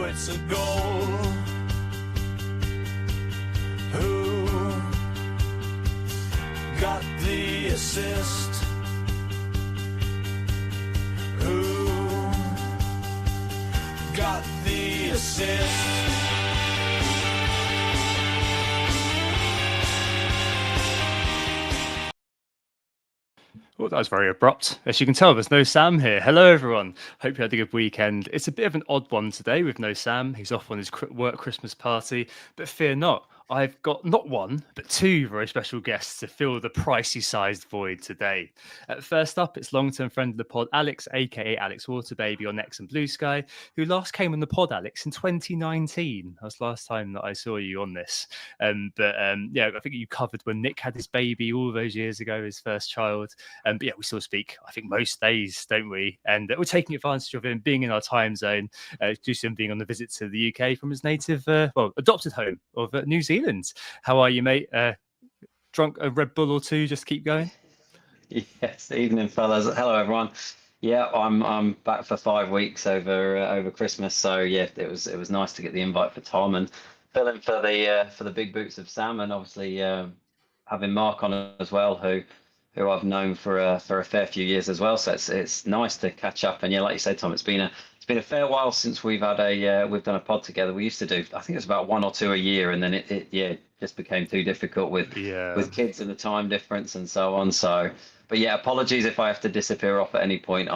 it's a goal. Who got the assist? Who got the assist? Well, that was very abrupt. As you can tell, there's no Sam here. Hello, everyone. Hope you had a good weekend. It's a bit of an odd one today with no Sam. He's off on his work Christmas party. But fear not, I've got not one, but two very special guests to fill the pricey-sized void today. First up, it's long-term friend of the pod, Alex, aka Alex Waterbaby on X and Blue Sky, who last came on the pod, Alex, in 2019. That was the last time that I saw you on this. Yeah, I think you covered when Nick had his baby all those years ago, his first child. But yeah, we still speak, I think, most days, don't we? And we're taking advantage of him being in our time zone, due to him being on the visit to the UK from his native, adopted home of New Zealand. How are you, mate? Drunk a Red Bull or two? Just keep going. Yes, evening, fellas. Hello, everyone. Yeah, I'm back for 5 weeks over Christmas. So yeah, it was nice to get the invite for Tom and fill in for the big boots of Sam, and obviously having Mark on as well, who I've known for a fair few years as well. So it's nice to catch up. And yeah, like you said, Tom, it's been a fair while since we've done a pod together. We used to do, I think it was about one or two a year, and then it just became too difficult with kids and the time difference and so on. So, but yeah, apologies if I have to disappear off at any point.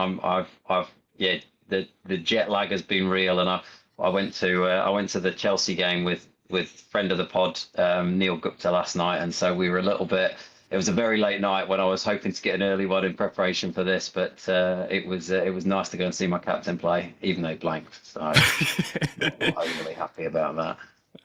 The jet lag has been real, and I went to the Chelsea game with friend of the pod, Neil Gupta last night, and so we were a little bit. It was a very late night when I was hoping to get an early one in preparation for this, but it was nice to go and see my captain play, even though he blanked. So I'm overly happy about that.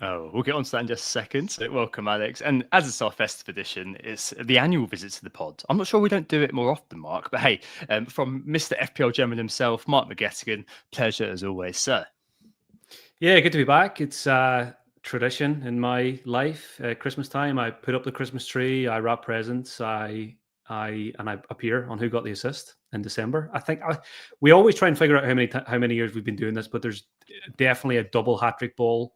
Oh, we'll get on to that in just a second. So welcome, Alex. And as it's our festive edition, it's the annual visit to the pod. I'm not sure we don't do it more often, Mark, but hey, from Mr. FPL General himself, Mark McGettigan, pleasure as always, sir. Yeah, good to be back. It's tradition in my life. Christmas time, I put up the Christmas tree, I wrap presents, I appear on Who Got the Assist in December. I think we always try and figure out how many years we've been doing this, but there's definitely a double hat-trick ball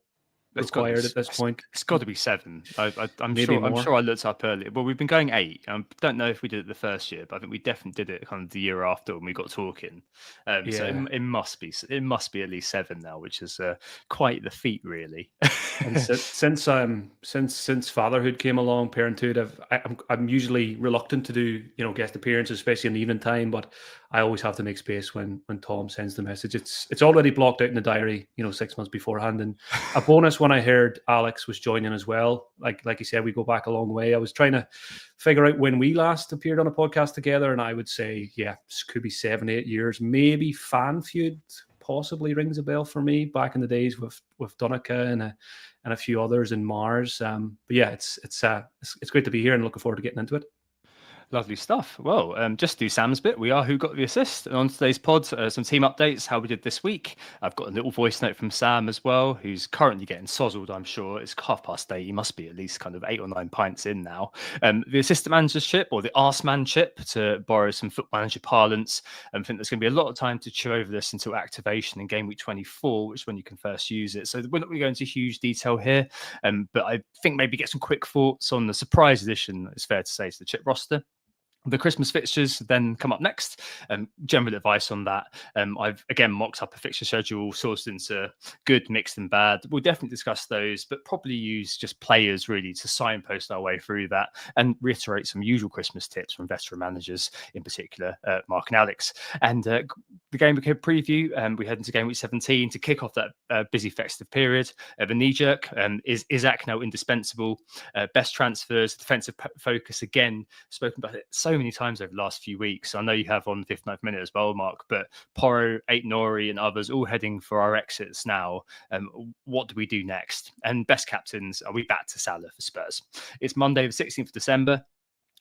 required at this point. It's got to be 7. I'm sure I looked up earlier. Well, we've been going 8. I don't know if we did it the first year, but I think we definitely did it kind of the year after when we got talking. So it must be at least 7 now, which is quite the feat, really. And since fatherhood came along, parenthood, I'm usually reluctant to do guest appearances, especially in the evening time. But I always have to make space when Tom sends the message. It's already blocked out in the diary, 6 months beforehand. And a bonus when I heard Alex was joining as well. Like you said, we go back a long way. I was trying to figure out when we last appeared on a podcast together, and I would say, this could be 7-8 years. Maybe Fan Feud possibly rings a bell for me back in the days with Donica and a few others in Mars. But yeah, it's great to be here and looking forward to getting into it. Lovely stuff. Well, just to do Sam's bit, we are Who Got the Assist. And on today's pod, some team updates, how we did this week. I've got a little voice note from Sam as well, who's currently getting sozzled, I'm sure. It's 8:30. He must be at least kind of 8 or 9 pints in now. The assistant managership, or the arsemanship, to borrow some foot manager parlance. I think there's going to be a lot of time to chew over this until activation in Gameweek 24, which is when you can first use it. So we're not going to go into huge detail here, but I think maybe get some quick thoughts on the surprise edition, it's fair to say, to the chip roster. The Christmas fixtures then come up next. General advice on that. I've again mocked up a fixture schedule, sourced into good, mixed, and bad. We'll definitely discuss those, but probably use just players really to signpost our way through that and reiterate some usual Christmas tips from veteran managers, in particular Mark and Alex. And the Gameweek preview. We head into Gameweek 17 to kick off that busy festive period. The knee jerk is Isaac now indispensable? Best transfers, defensive focus again. Spoken about it so many times over the last few weeks. I know you have on the 59th minute as well, Mark, but Porro, Nori and others all heading for our exits now. What do we do next? And best captains, are we back to Salah for Spurs? It's Monday the 16th of December.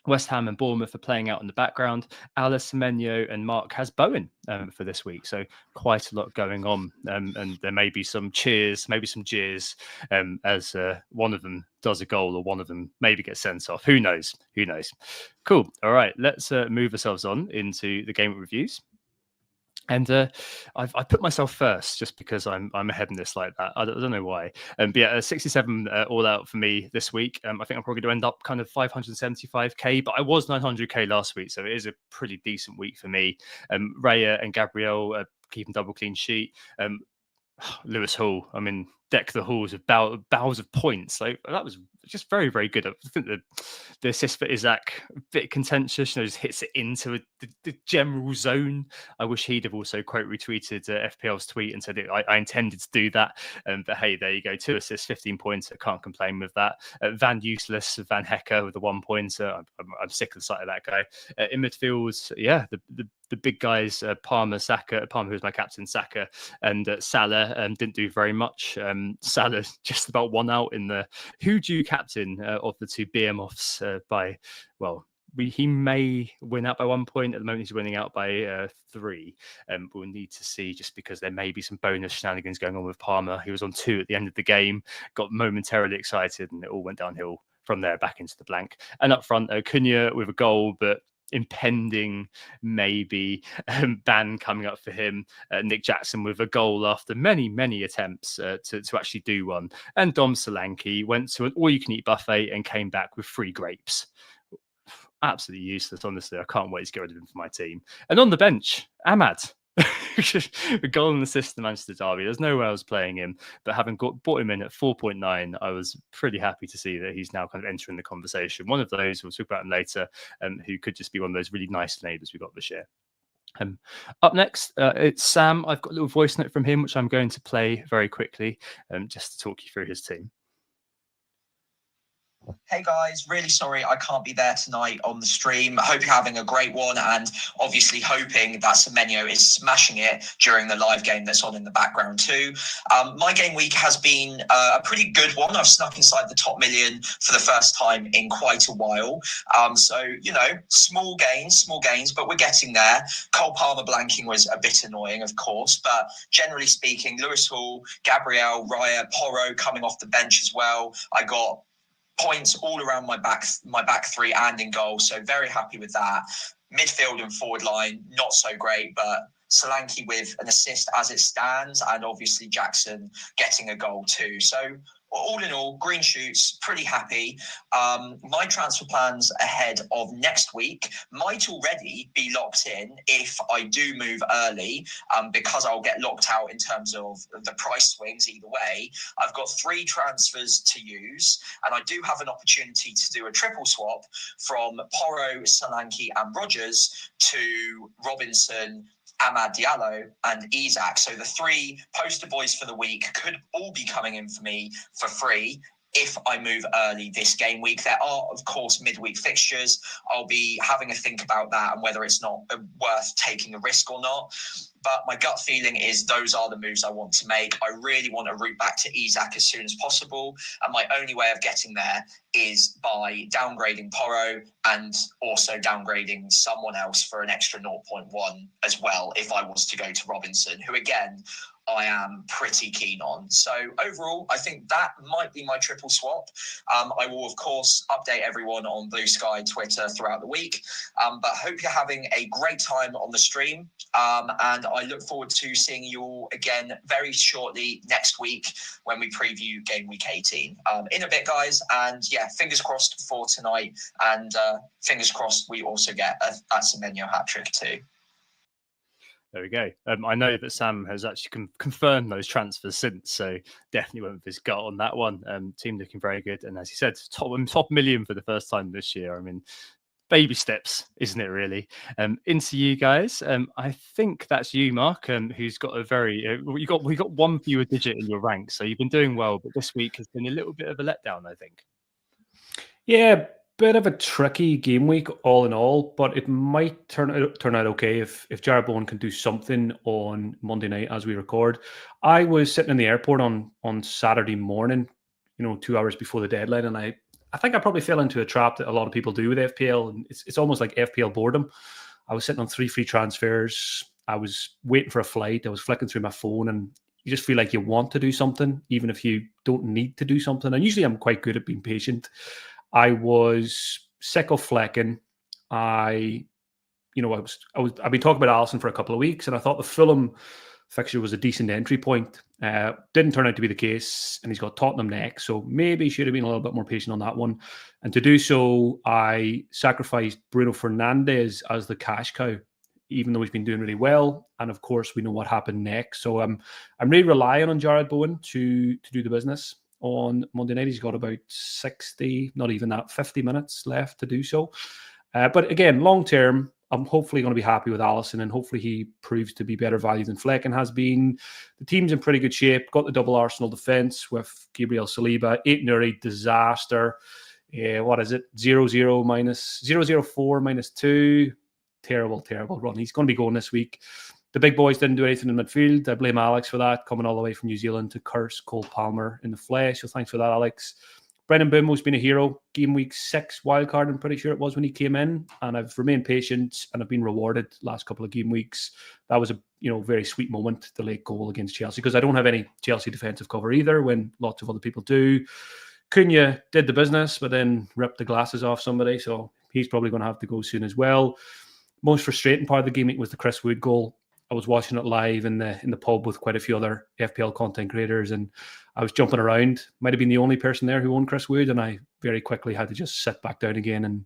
West Ham and Bournemouth are playing out in the background. Alice, Semenyo and Mark has Bowen for this week. So quite a lot going on. And there may be some cheers, maybe some jeers as one of them does a goal or one of them maybe gets sent off. Who knows? Who knows? Cool. All right. Let's move ourselves on into the game reviews. And I put myself first just because I'm a hedonist like that. I don't know why. But yeah, 67 all out for me this week. I think I'm probably going to end up kind of 575k, but I was 900k last week, so it is a pretty decent week for me. Raya and Gabriel keeping double clean sheet. Lewis Hall, I mean, deck the halls of bowels of points. Like that was just very, very good. I think the assist for Isaac, a bit contentious, just hits it into the general zone. I wish he'd have also quote retweeted FPL's tweet and said I intended to do that. But hey, there you go, 2 assists, 15 points. I can't complain with that. Van Useless, Van Hecker with the 1 pointer. I'm sick of the sight of that guy. In midfield, yeah, the big guys, Palmer, Saka, Palmer, who's my captain, Saka, and Salah didn't do very much. Salah just about won out in the who do you captain of the two BMOFs by, well, he may win out by 1 point. At the moment, he's winning out by 3. We'll need to see, just because there may be some bonus shenanigans going on with Palmer. He was on 2 at the end of the game, got momentarily excited, and it all went downhill from there back into the blank. And up front, Cunha with a goal, but impending maybe ban coming up for him. Nick Jackson with a goal after many attempts to actually do one. And Dom Solanke went to an all-you-can-eat buffet and came back with 3 grapes. Absolutely useless, honestly. I can't wait to get rid of him for my team. And on the bench, Ahmad. A goal and assist in the Manchester derby. There's no way I was playing him, but having bought him in at 4.9, I was pretty happy to see that he's now kind of entering the conversation. One of those, we'll talk about him later, who could just be one of those really nice neighbours we got this year. Up next, it's Sam. I've got a little voice note from him, which I'm going to play very quickly, just to talk you through his team. Hey guys, really sorry I can't be there tonight on the stream. I hope you're having a great one, and obviously hoping that Semenyo is smashing it during the live game that's on in the background too. My game week has been a pretty good one. I've snuck inside the top million for the first time in quite a while. So, you know, small gains, but we're getting there. Cole Palmer blanking was a bit annoying, of course, but generally speaking, Lewis Hall, Gabriel, Raya, Porro coming off the bench as well. I got points all around my back 3 and in goal, so very happy with that. Midfield and forward line, not so great, but Solanke with an assist as it stands, and obviously Jackson getting a goal too. So all in all, green shoots, pretty happy. My transfer plans ahead of next week might already be locked in if I do move early, because I'll get locked out in terms of the price swings either way. I've got 3 transfers to use, and I do have an opportunity to do a triple swap from Porro, Solanke and Rogers to Robinson, Amad Diallo and Isaac. So the 3 poster boys for the week could all be coming in for me for free if I move early this game week. There are, of course, midweek fixtures. I'll be having a think about that and whether it's not worth taking a risk or not. But my gut feeling is those are the moves I want to make. I really want to route back to Isaac as soon as possible. And my only way of getting there is by downgrading Porro and also downgrading someone else for an extra 0.1 as well if I was to go to Robinson, who again, I am pretty keen on. So overall, I think that might be my triple swap. I will, of course, update everyone on Blue Sky Twitter throughout the week. But hope you're having a great time on the stream. And I look forward to seeing you all again very shortly next week when we preview Game Week 18. In a bit, guys. And yeah, fingers crossed for tonight. And fingers crossed we also get a Semenyo hat-trick too. There we go. I know that Sam has actually confirmed those transfers since, so definitely went with his gut on that one. Team looking very good, and as he said, top million for the first time this year. I mean, baby steps, isn't it? Really. Into you guys. I think that's you, Mark. Who's got a very we got 1 fewer digit in your rank, so you've been doing well, but this week has been a little bit of a letdown, I think. Yeah, bit of a tricky game week all in all, but it might turn out okay if Jared Bowen can do something on Monday night as we record. I was sitting in the airport on Saturday morning, 2 hours before the deadline, and I think I probably fell into a trap that a lot of people do with FPL, and it's almost like FPL boredom. I was sitting on 3 free transfers. I was waiting for a flight. I was flicking through my phone, and you just feel like you want to do something, even if you don't need to do something. And usually I'm quite good at being patient. I was sick of flecking. I I've been talking about Alisson for a couple of weeks, and I thought the Fulham fixture was a decent entry point. Didn't turn out to be the case, and he's got Tottenham next, so maybe he should have been a little bit more patient on that one. And to do so, I sacrificed Bruno Fernandes as the cash cow, even though he's been doing really well. And of course, we know what happened next. So I'm really relying on Jared Bowen to do the business on Monday night. He's got about 60, not even that, 50 minutes left to do so. But again, long term, I'm hopefully going to be happy with Alisson, and hopefully he proves to be better value than Flecken has been. The team's in pretty good shape. Got the double Arsenal defence with Gabriel Saliba. Ait Nouri, disaster. What is it? 0-0 minus 0-0-4 minus 2. Terrible run. He's going to be going this week. The big boys didn't do anything in midfield. I blame Alex for that, coming all the way from New Zealand to curse Cole Palmer in the flesh. So thanks for that, Alex. Brendan Bimbo's been a hero. Game week 6 wildcard, I'm pretty sure it was when he came in, and I've remained patient and I've been rewarded last couple of game weeks. That was a very sweet moment, the late goal against Chelsea, because I don't have any Chelsea defensive cover either, when lots of other people do. Cunha did the business, but then ripped the glasses off somebody, so he's probably going to have to go soon as well. Most frustrating part of the game week was the Chris Wood goal. I was watching it live in the pub with quite a few other FPL content creators, and I was jumping around. Might have been the only person there who owned Chris Wood, and I very quickly had to just sit back down again and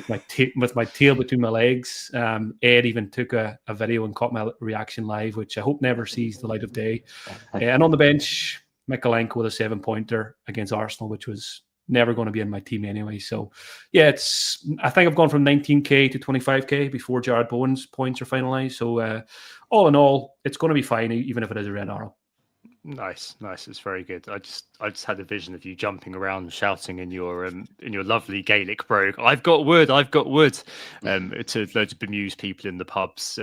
with my tail between my legs. Ed even took a video and caught my reaction live, which I hope never sees the light of day. And on the bench, Mikalenko with a 7-pointer against Arsenal, which was never going to be in my team anyway. So yeah, I think I've gone from 19k to 25k before Jared Bowen's points are finalized. So all in all, it's going to be fine, even if it is a red arrow. Nice. It's very good. I just had a vision of you jumping around, shouting in your lovely Gaelic brogue, "I've got wood!" To loads of bemused people in the pubs,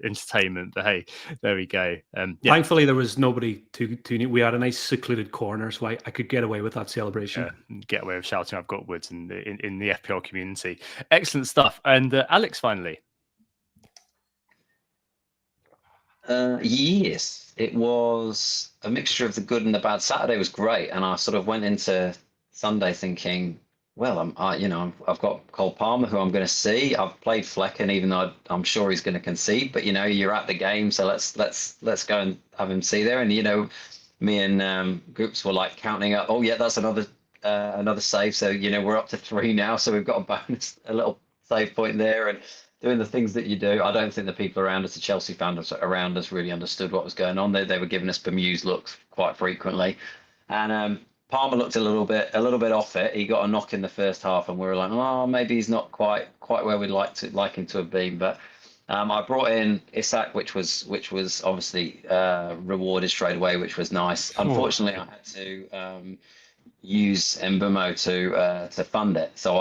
entertainment. But hey, there we go. Thankfully, there was nobody to. We had a nice secluded corner, so I could get away with that celebration. Get away with shouting, "I've got wood!" in the FPL community. Excellent stuff. And Alex, finally. Yes, it was a mixture of the good and the bad. Saturday was great, and I sort of went into Sunday thinking, well, I've got Cole Palmer, who I'm going to see. I've played Flecken, even though I'm sure he's going to concede. But you're at the game, so let's go and have him see there. And me and Groups were like counting up. Oh yeah, that's another save. So we're up to 3 now. So we've got a bonus, a little save point there, and doing the things that you do. I don't think the people around us, the Chelsea fans around us, really understood what was going on. They were giving us bemused looks quite frequently, and Palmer looked a little bit off it. He got a knock in the first half, and we were like, oh, maybe he's not quite where we'd like him to have been. But I brought in Isak, which was obviously rewarded straight away, which was nice. Unfortunately, I had to use Mbeumo to fund it, so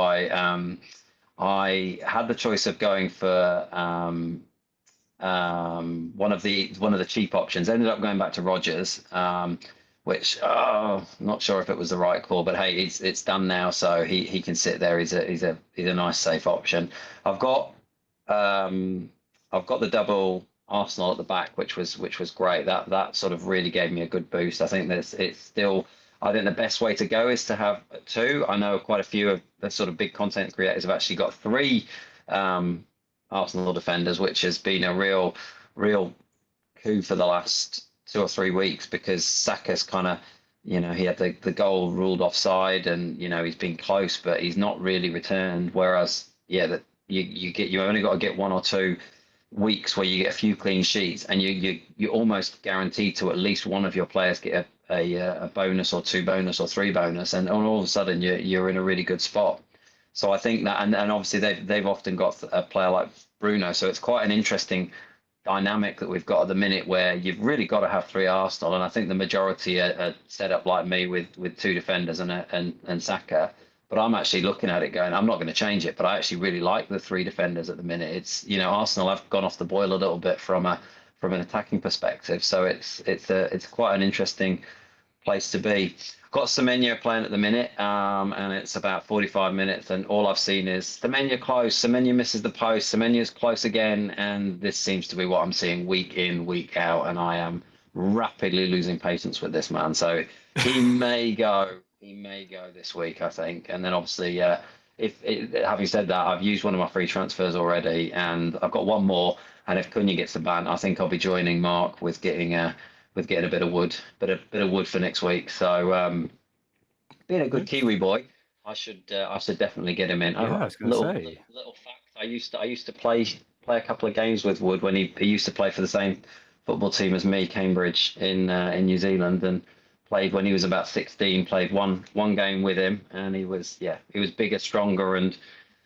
I had the choice of going for one of the cheap options. Ended up going back to Rodgers, which not sure if it was the right call, but hey, it's done now, so he can sit there. He's a nice safe option. I've got the double Arsenal at the back, which was great. That sort of really gave me a good boost. I think I think the best way to go is to have 2. I know quite a few of the sort of big content creators have actually got 3 Arsenal defenders, which has been a real coup for the last 2 or 3 weeks, because Saka's kind of, he had the goal ruled offside, and he's been close, but he's not really returned. Whereas, that you only got to get 1 or 2 weeks where you get a few clean sheets, and you're almost guaranteed to at least one of your players get a bonus or 2 bonus or 3 bonus, and all of a sudden you're in a really good spot. So I think that, and obviously they've often got a player like Bruno, so it's quite an interesting dynamic that we've got at the minute, where you've really got to have 3 Arsenal, and I think the majority are set up like me with 2 defenders and Saka. But I'm actually looking at it going, I'm not going to change it, but I actually really like the 3 defenders at the minute. It's Arsenal have gone off the boil a little bit from an attacking perspective, so it's quite an interesting place to be. Got Semenyo playing at the minute, and it's about 45 minutes, and all I've seen is Semenyo close, Semenyo misses the post, Semenyo's close again, and this seems to be what I'm seeing week in, week out, and I am rapidly losing patience with this man. So he may go this week, I think, and then obviously having said that, I've used one of my free transfers already, and I've got one more. And if Cunha gets the ban, I think I'll be joining Mark with getting a bit of wood, bit of wood for next week. So being a good Kiwi boy, I should definitely get him in. Yeah, I was going to say. Little fact, I used to play a couple of games with Wood when he used to play for the same football team as me, Cambridge in New Zealand, and played when he was about 16. Played one game with him, and he was bigger, stronger, and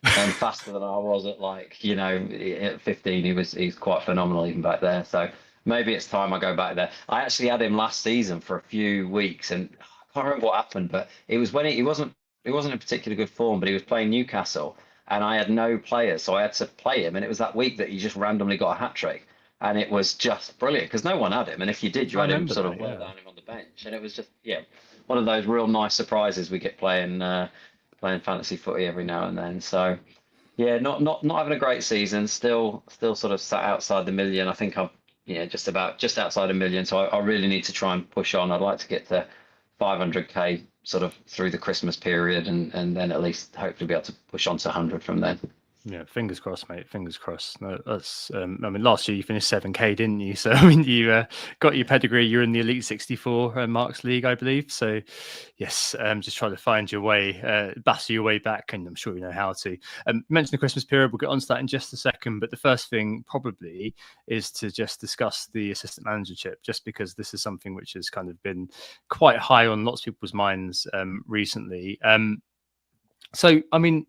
faster than I was at at 15. He's quite phenomenal even back there. So maybe it's time I go back there. I actually had him last season for a few weeks, and I can't remember what happened, but it was when he wasn't in particularly good form, but he was playing Newcastle, and I had no players, so I had to play him, and it was that week that he just randomly got a hat trick, and it was just brilliant because no one had him, and if you did, you had him sort of well down him on the bench, and it was just one of those real nice surprises we get playing fantasy footy every now and then. So yeah, not having a great season, still sort of sat outside the million. I think I'm just outside a million, so I really need to try and push on. I'd like to get to 500k sort of through the Christmas period, and then at least hopefully be able to push on to 100 from then. Yeah, fingers crossed, mate. Fingers crossed. No, that's. I mean, last year you finished 7k, didn't you? So I mean, you got your pedigree. You're in the Elite 64 Marks League, I believe. So yes, just try to find your way, battle your way back, and I'm sure you know how to. Mention the Christmas period. We'll get onto that in just a second. But the first thing probably is to just discuss the assistant managership, just because this is something which has kind of been quite high on lots of people's minds recently. So I mean.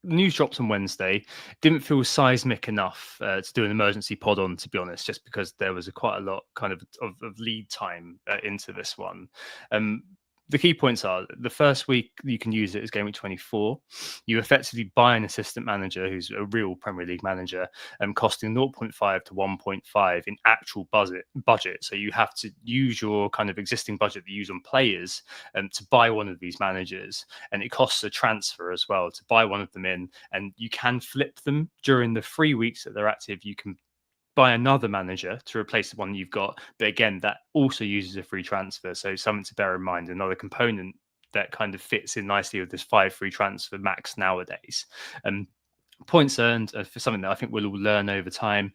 News dropped on Wednesday. Didn't feel seismic enough to do an emergency pod on, to be honest, just because there was quite a lot kind of lead time into this one. The key points are the first week you can use it as Gameweek 24. You effectively buy an assistant manager who's a real Premier League manager, costing 0.5 to 1.5 in actual budget. So you have to use your kind of existing budget that you use on players to buy one of these managers, and it costs a transfer as well to buy one of them in, and you can flip them during the 3 weeks that they're active. You can buy another manager to replace the one you've got. But again, that also uses a free transfer. So something to bear in mind, another component that kind of fits in nicely with this 5 free transfer max nowadays. Points earned for something that I think we'll all learn over time.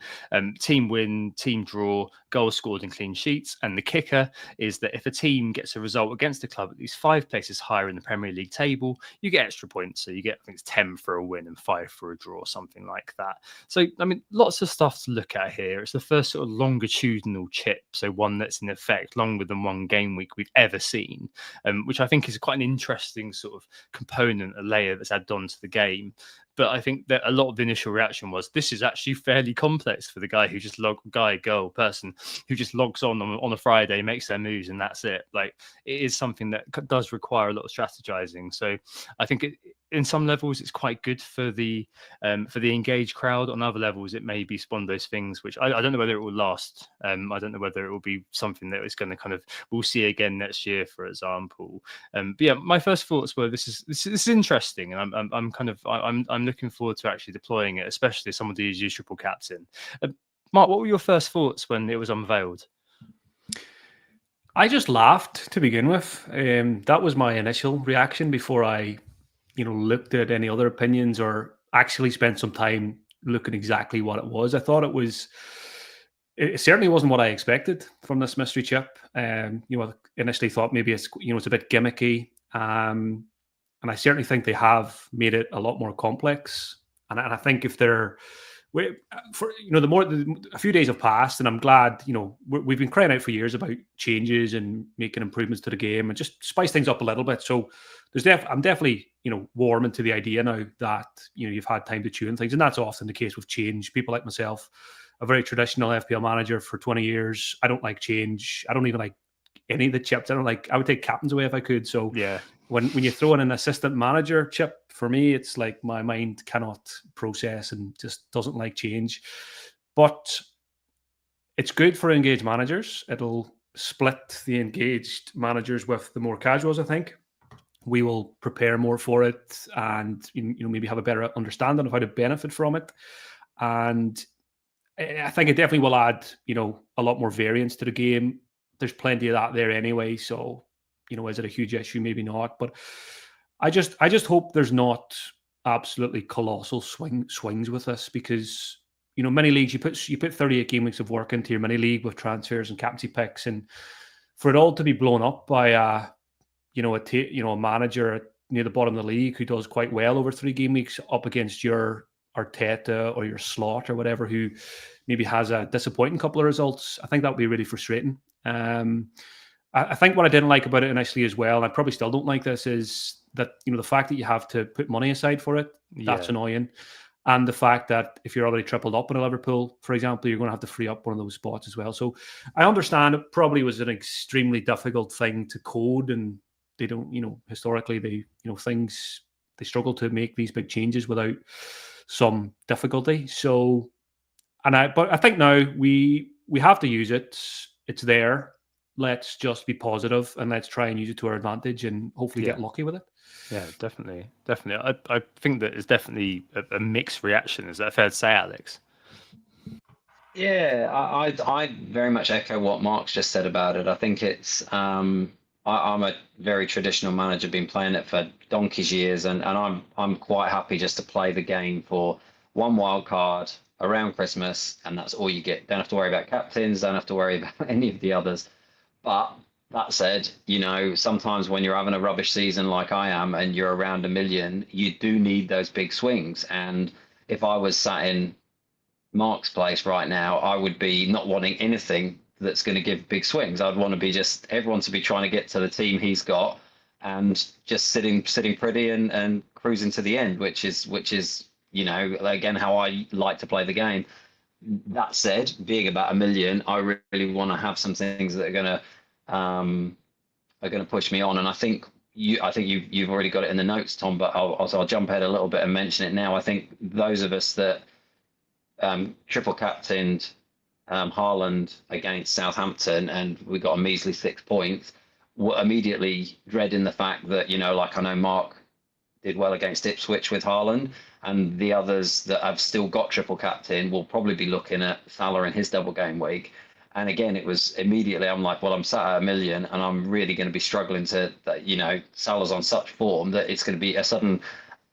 Team win, team draw, goals scored and clean sheets. And the kicker is that if a team gets a result against a club at least 5 places higher in the Premier League table, you get extra points. So you get, I think it's 10 for a win and 5 for a draw, something like that. So, I mean, lots of stuff to look at here. It's the first sort of longitudinal chip. So one that's in effect longer than one game week we've ever seen, which I think is quite an interesting sort of component, a layer that's added on to the game. But I think that a lot of the initial reaction was this is actually fairly complex for the guy who just person who just logs on a Friday, makes their moves, and that's it. Like, it is something that does require a lot of strategizing. So I think in some levels it's quite good for the engaged crowd. On other levels, it may be one of those things which I don't know whether it will last. I don't know whether it will be something that is going to kind of we'll see again next year, for example. But yeah, my first thoughts were this is interesting, and I'm looking forward to actually deploying it, especially as someone who uses triple captain. Mark, what were your first thoughts when it was unveiled? I just laughed to begin with. That was my initial reaction before I, looked at any other opinions or actually spent some time looking exactly what it was. I thought it certainly wasn't what I expected from this mystery chip. Initially thought maybe it's a bit gimmicky. And I certainly think they have made it a lot more complex. And I think if they're a few days have passed, and I'm glad, we've been crying out for years about changes and making improvements to the game and just spice things up a little bit. So I'm definitely, warming to the idea now that, you've had time to tune things. And that's often the case with change. People like myself, a very traditional FPL manager for 20 years. I don't like change. I don't even like any of the chips. I would take captains away if I could. So yeah. When you throw in an assistant manager chip, for me, it's like my mind cannot process and just doesn't like change. But it's good for engaged managers. It'll split the engaged managers with the more casuals, I think. We will prepare more for it and maybe have a better understanding of how to benefit from it. And I think it definitely will add, a lot more variance to the game. There's plenty of that there anyway. So, is it a huge issue? Maybe not. But I just hope there's not absolutely colossal swings with this, because many leagues, you put 38 game weeks of work into your mini league with transfers and captaincy picks, and for it all to be blown up by a manager near the bottom of the league who does quite well over 3 game weeks up against your Arteta or your Slot or whatever, who maybe has a disappointing couple of results, I think that would be really frustrating. I think what I didn't like about it initially as well, and I probably still don't like this, is that the fact that you have to put money aside for it, that's annoying. And the fact that if you're already tripled up in a Liverpool, for example, you're going to have to free up one of those spots as well. So I understand it probably was an extremely difficult thing to code, and they don't, historically they struggle to make these big changes without some difficulty. So, but I think now we have to use it. It's there. Let's just be positive and let's try and use it to our advantage and hopefully get lucky with it. Yeah, definitely. I think that it's definitely a mixed reaction. Is that fair to say, Alex? Yeah, I very much echo what Mark's just said about it. I think it's I'm a very traditional manager, been playing it for donkey's years, and I'm quite happy just to play the game for one wild card around Christmas, and that's all you get. Don't have to worry about captains, don't have to worry about any of the others. But that said, sometimes when you're having a rubbish season like I am and you're around 1 million, you do need those big swings. And if I was sat in Mark's place right now, I would be not wanting anything that's going to give big swings. I'd want to be just everyone to be trying to get to the team he's got and just sitting pretty and cruising to the end, which is again how I like to play the game. That said, being about 1 million, I really want to have some things that are going to push me on. And I think you've already got it in the notes, Tom. But I'll jump ahead a little bit and mention it now. I think those of us that triple captained Haaland against Southampton and we got a measly 6 points, were immediately dreading the fact that like I know Mark did well against Ipswich with Haaland, and the others that have still got triple captain will probably be looking at Salah in his double game week. And again, it was immediately, I'm like, well, I'm sat at 1 million and I'm really going to be struggling Salah's on such form that it's going to be a sudden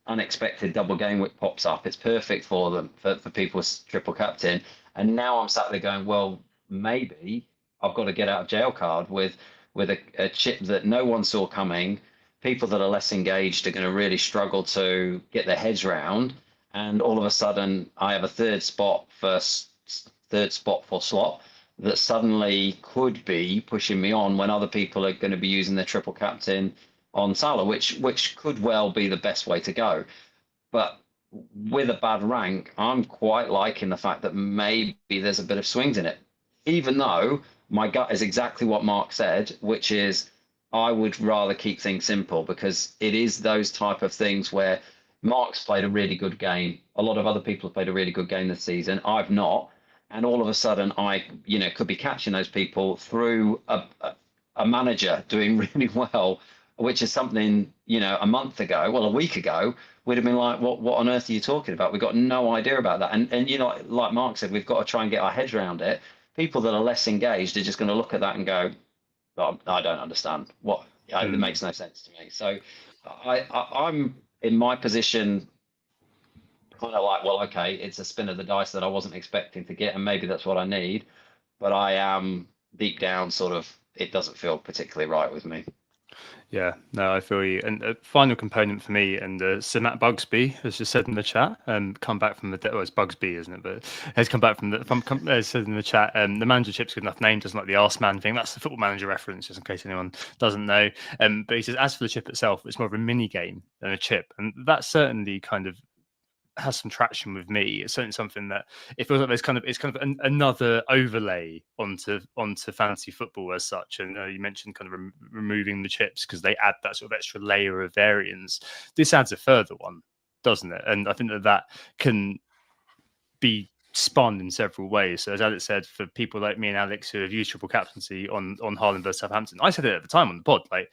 unexpected double game week pops up. It's perfect for them, for people with triple captain. And now I'm sat there going, well, maybe I've got to get out of jail card with a chip that no one saw coming. People that are less engaged are going to really struggle to get their heads round, and all of a sudden I have a third spot for slot that suddenly could be pushing me on when other people are going to be using their triple captain on Salah, which could well be the best way to go. But with a bad rank, I'm quite liking the fact that maybe there's a bit of swings in it, even though my gut is exactly what Mark said, which is I would rather keep things simple, because it is those type of things where Mark's played a really good game. A lot of other people have played a really good game this season. I've not. And all of a sudden I, could be catching those people through a manager doing really well, which is something, a month ago, well, a week ago, we'd have been like, what on earth are you talking about? We've got no idea about that. And like Mark said, we've got to try and get our heads around it. People that are less engaged are just going to look at that and go, I don't understand it makes no sense to me. So I'm in my position kind of like, well, okay, it's a spin of the dice that I wasn't expecting to get, and maybe that's what I need. But I am deep down sort of, it doesn't feel particularly right with me. Yeah, no, I feel you. And a final component for me, and Sir Matt Bugsby has just said in the chat, come back from the well, it's Bugsby, isn't it? But has come back from said in the chat, the manager chip's good enough name, doesn't like the arse man thing. That's the Football Manager reference, just in case anyone doesn't know. But he says, as for the chip itself, it's more of a mini game than a chip, and that certainly kind of has some traction with me. It's certainly something that it feels like it's kind of another overlay onto fantasy football as such. And you mentioned kind of removing the chips because they add that sort of extra layer of variance. This adds a further one, doesn't it? And I think that can be spun in several ways. So as Alex said, for people like me and Alex who have used triple captaincy on Haaland versus Southampton, I said it at the time on the pod, like,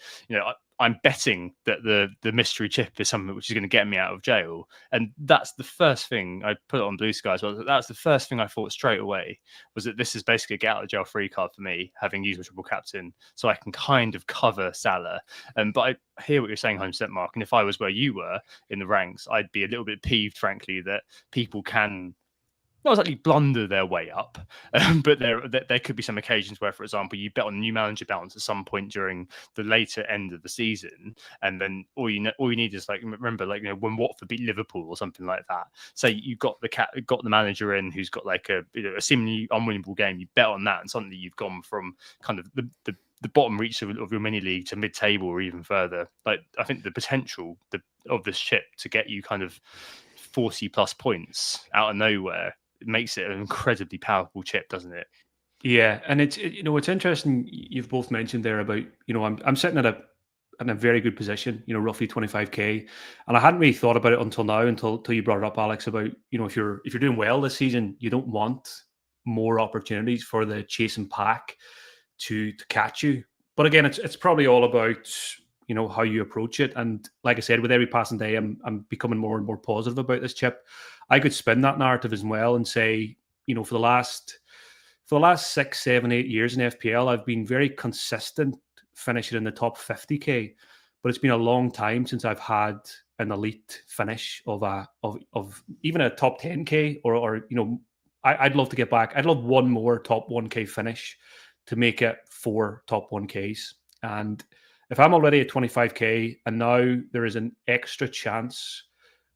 I'm betting that the mystery chip is something which is going to get me out of jail. And that's the first thing I put it on Blue Sky as well. That's the first thing I thought straight away, was that this is basically a get out of jail free card for me, having used my triple captain, so I can kind of cover Salah. But I hear what you're saying, 100%, Mark. And if I was where you were in the ranks, I'd be a little bit peeved, frankly, that people can not exactly blunder their way up, but there could be some occasions where, for example, you bet on a new manager bounce at some point during the later end of the season, and then all you need is, like, remember, like, when Watford beat Liverpool or something like that. Say you got the manager in who's got like a seemingly unwinnable game. You bet on that, and suddenly you've gone from kind of the bottom reach of your mini league to mid-table or even further. Like, I think the potential of this chip to get you kind of 40 plus points out of nowhere, it makes it an incredibly powerful chip, doesn't it? Yeah, and it's interesting. You've both mentioned there about I'm sitting at a very good position, roughly 25k, and I hadn't really thought about it until now, until you brought it up, Alex, about if you're doing well this season, you don't want more opportunities for the chasing pack to catch you. But again, it's probably all about how you approach it. And like I said, with every passing day, I'm becoming more and more positive about this chip. I could spin that narrative as well and say, for the last 6, 7, 8 years in FPL, I've been very consistent finishing in the top 50k, but it's been a long time since I've had an elite finish of even a top 10k or I'd love to get back. I'd love one more top 1k finish to make it 4 top 1ks. And if I'm already at 25k and now there is an extra chance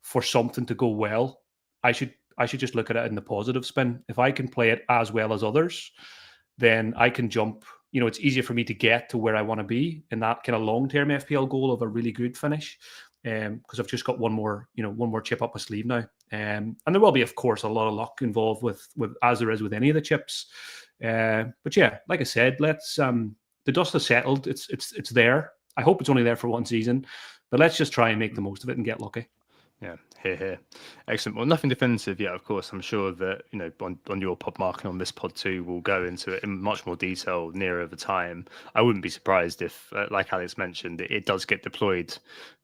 for something to go well, I should just look at it in the positive spin. If I can play it as well as others, then I can jump. It's easier for me to get to where I want to be in that kind of long-term FPL goal of a really good finish, because I've just got one more chip up my sleeve now. And there will be, of course, a lot of luck involved with as there is with any of the chips. But yeah, like I said, let's the dust has settled. It's there. I hope it's only there for one season, but let's just try and make the most of it and get lucky. Yeah, here. Excellent. Well, nothing definitive yet, of course. I'm sure that, on your pod, Mark, and on this pod too, we'll go into it in much more detail nearer the time. I wouldn't be surprised if, like Alex mentioned, it does get deployed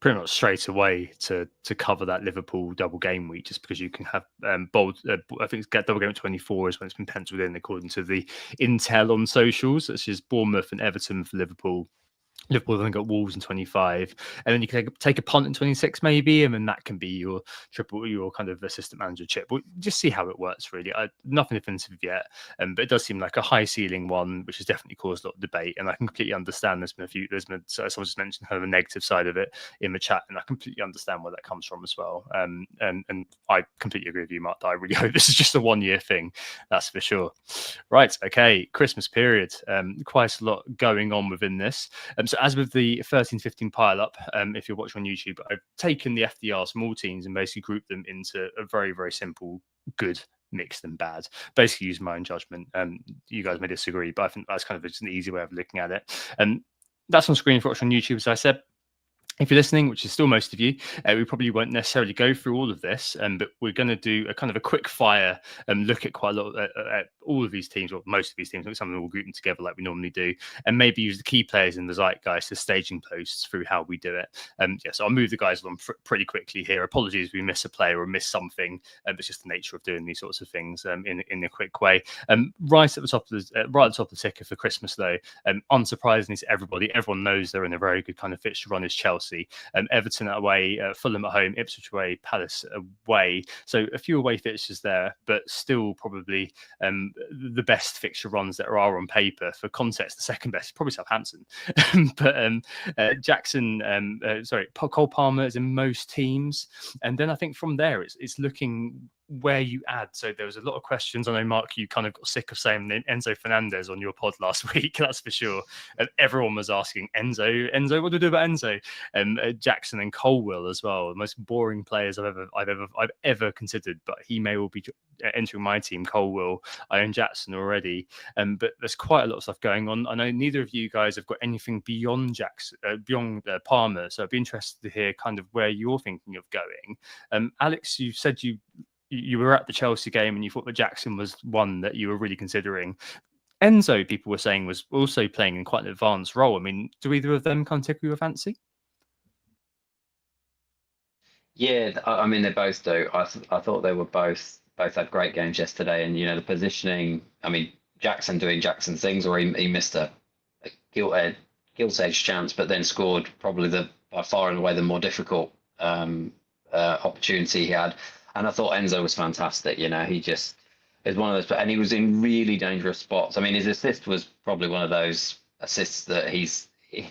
pretty much straight away to cover that Liverpool double game week, just because you can have bold, I think it's double game 24 is when it's been penciled in according to the intel on socials, such as Bournemouth and Everton for Liverpool. Liverpool then got Wolves in 25, and then you can take a punt in 26 maybe, and then that can be your kind of assistant manager chip. We'll just see how it works, really. Nothing definitive yet, but it does seem like a high ceiling one, which has definitely caused a lot of debate, and I can completely understand. There's been someone just mentioned kind of a negative side of it in the chat, and I completely understand where that comes from as well. And I completely agree with you, Mark. I really hope this is just a 1 year thing, that's for sure. Right, okay, Christmas period, quite a lot going on within this. So as with the 13-15 pile-up, if you're watching on YouTube, I've taken the FDR small teams and basically grouped them into a very, very simple good, mixed and bad. Basically use my own judgment. You guys may disagree, but I think that's kind of just an easy way of looking at it. And that's on screen for watching on YouTube, as I said. If you're listening, which is still most of you, we probably won't necessarily go through all of this, but we're going to do a kind of a quick fire look at quite a lot at all of these teams, or most of these teams. Some of them will group them together like we normally do, and maybe use the key players in the zeitgeist as staging posts through how we do it. So I'll move the guys along pretty quickly here. Apologies if we miss a player or miss something. It's just the nature of doing these sorts of things in a quick way. Right at the top of the ticker for Christmas, though, unsurprisingly to everyone knows they're in a very good kind of fixture run is Chelsea. Everton away, Fulham at home, Ipswich away, Palace away. So a few away fixtures there, but still probably the best fixture runs that are on paper. For context, the second best is probably Southampton. But Cole Palmer is in most teams. And then I think from there, it's looking where you add. So there was a lot of questions. I know, Mark, you kind of got sick of saying Enzo Fernandez on your pod last week, that's for sure. And everyone was asking Enzo, what do we do about Enzo? Jackson and Colwill as well, the most boring players I've ever considered, but he may well be entering my team. Colwill, I own Jackson already, but there's quite a lot of stuff going on. I know neither of you guys have got anything beyond Jackson, beyond Palmer, so I'd be interested to hear kind of where you're thinking of going. Alex, you said you were at the Chelsea game and you thought that Jackson was one that you were really considering. Enzo, people were saying, was also playing in quite an advanced role. I mean, do either of them kind of tickle your fancy? Yeah, I mean they both do. I thought they were both had great games yesterday, and the positioning. I mean Jackson doing Jackson things, or he missed a gilt edge chance, but then scored probably the by far and away the more difficult opportunity he had. And I thought Enzo was fantastic. He just is one of those, and he was in really dangerous spots. I mean, his assist was probably one of those assists that he's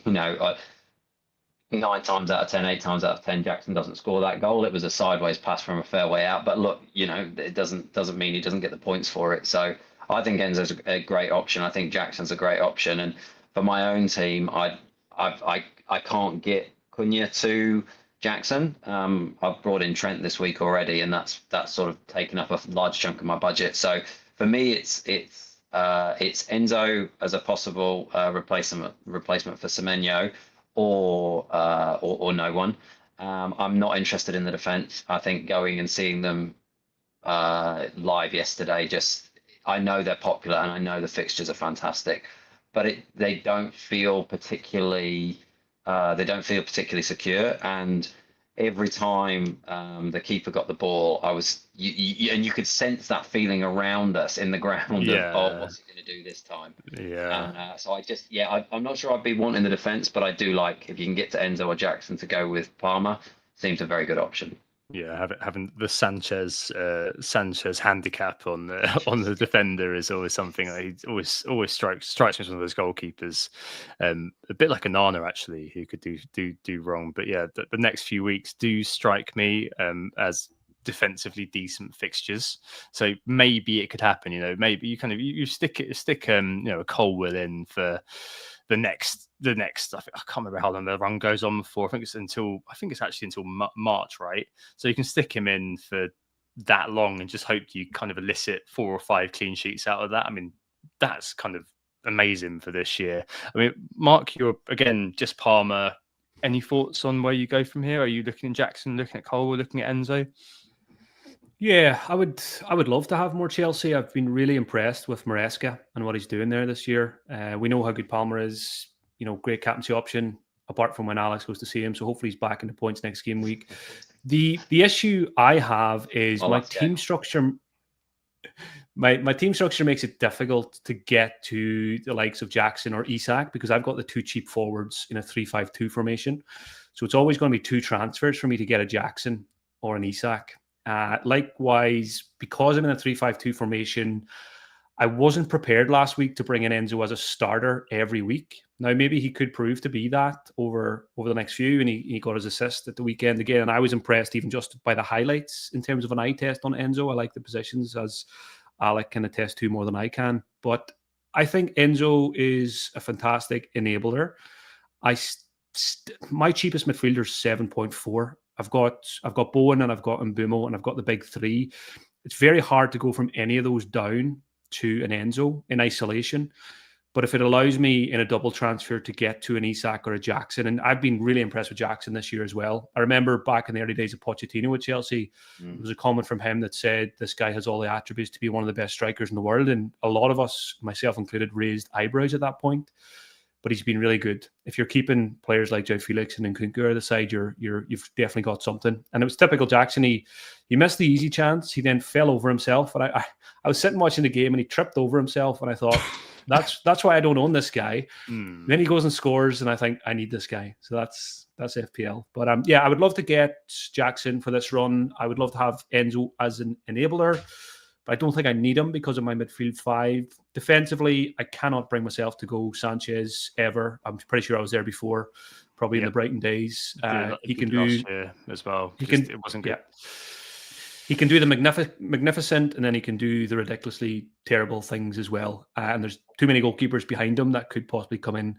9 times out of 10, 8 times out of 10, Jackson doesn't score that goal. It was a sideways pass from a fair way out. But look, it doesn't mean he doesn't get the points for it. So I think Enzo's a great option. I think Jackson's a great option. And for my own team, I can't get Cunha to Jackson. I've brought in Trent this week already, and that's sort of taken up a large chunk of my budget. So for me, it's Enzo as a possible replacement for Semenyo. Or no one. I'm not interested in the defense. I think going and seeing them live yesterday, I know they're popular and I know the fixtures are fantastic, but they don't feel particularly secure. And every time the keeper got the ball, and you could sense that feeling around us in the ground of what's he going to do this time. Yeah. So I'm not sure I'd be wanting the defense, but I do like if you can get to Enzo or Jackson to go with Palmer. Seems a very good option. Yeah, having the Sanchez handicap on the defender is always something that he always strikes me as one of those goalkeepers, a bit like Onana actually, who could do wrong. But yeah, the next few weeks do strike me as defensively decent fixtures. So maybe it could happen. Maybe you stick a Colwell in for the next. I can't remember how long the run goes on for. I think it's actually until March, right? So you can stick him in for that long and just hope you kind of elicit 4 or 5 clean sheets out of that. I mean, that's kind of amazing for this year. I mean, Mark, you're again just Palmer. Any thoughts on where you go from here? Are you looking at Jackson, looking at Cole, looking at Enzo? Yeah, I would love to have more Chelsea. I've been really impressed with Maresca and what he's doing there this year. We know how good Palmer is. Great captaincy option, apart from when Alex goes to see him. So hopefully he's back in the points next game week. The issue I have is my team structure. My team structure makes it difficult to get to the likes of Jackson or Isak because I've got the 2 cheap forwards in a 3-5-2 formation. So it's always going to be 2 transfers for me to get a Jackson or an Isak. Likewise, because I'm in a 3-5-2 formation, I wasn't prepared last week to bring in Enzo as a starter every week. Now, maybe he could prove to be that over the next few, and he got his assist at the weekend again. And I was impressed even just by the highlights in terms of an eye test on Enzo. I like the positions, as Alec can attest to more than I can. But I think Enzo is a fantastic enabler. My cheapest midfielder is 7.4. I've got Bowen and I've got Mbumo and I've got the big 3. It's very hard to go from any of those down to an Enzo in isolation. But if it allows me in a double transfer to get to an Isak or a Jackson, and I've been really impressed with Jackson this year as well. I remember back in the early days of Pochettino with Chelsea, there was a comment from him that said this guy has all the attributes to be one of the best strikers in the world. And a lot of us, myself included, raised eyebrows at that point. But he's been really good. If you're keeping players like Joe Felix and Nkunku at the side, you've definitely got something. And it was typical Jackson. He missed the easy chance. He then fell over himself. And I was sitting watching the game and he tripped over himself. And I thought, that's why I don't own this guy. Then he goes and scores, and I think I need this guy. So that's FPL. But I would love to get Jackson for this run. I would love to have Enzo as an enabler. But I don't think I need him because of my midfield 5. Defensively, I cannot bring myself to go Sanchez ever. I'm pretty sure I was there before, probably in the Brighton days. He can do as well. It wasn't good. He can do the magnificent, and then he can do the ridiculously terrible things as well. And there's too many goalkeepers behind him that could possibly come in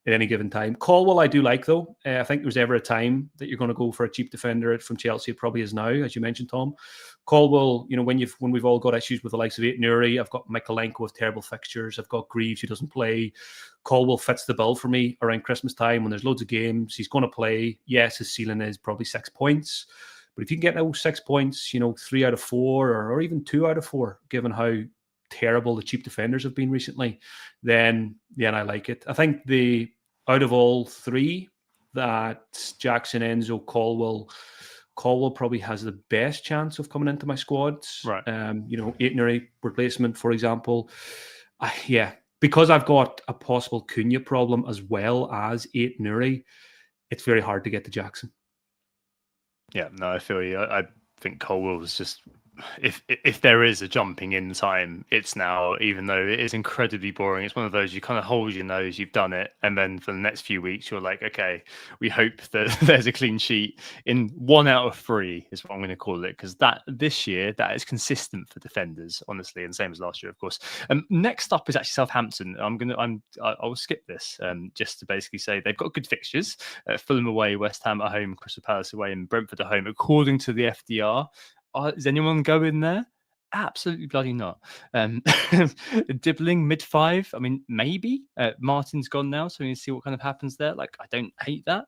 at any given time. Colwell, I do like, though. I think there's ever a time that you're going to go for a cheap defender from Chelsea. It probably is now, as you mentioned, Tom. Colwell, when we've all got issues with the likes of Nuri, I've got Michaelenko with terrible fixtures. I've got Greaves who doesn't play. Colwell fits the bill for me around Christmas time when there's loads of games. He's going to play. Yes, his ceiling is probably 6 points. But if you can get those 6 points, 3 out of 4 or even 2 out of 4, given how terrible the cheap defenders have been recently, then I like it. I think out of all three, that Jackson, Enzo, Caldwell probably has the best chance of coming into my squads. Right. Aitonary replacement, for example. Because I've got a possible Cunha problem as well as Aitonary, it's very hard to get to Jackson. Yeah, no, I feel you. I think Caldwell was just, if there is a jumping in time, it's now, even though it is incredibly boring. It's one of those you kind of hold your nose, you've done it, and then for the next few weeks you're like, okay, we hope that there's a clean sheet in 1 out of 3 is what I'm going to call it, because that this year that is consistent for defenders, honestly, and same as last year, of course. Next up is actually Southampton. I'll skip this just to basically say they've got good fixtures: Fulham away, West Ham at home, Crystal Palace away, and Brentford at home. According to the FDR, is anyone going there? Absolutely bloody not. Dibbling mid-5. I mean, maybe. Martin's gone now, so we need to see what kind of happens there. Like, I don't hate that.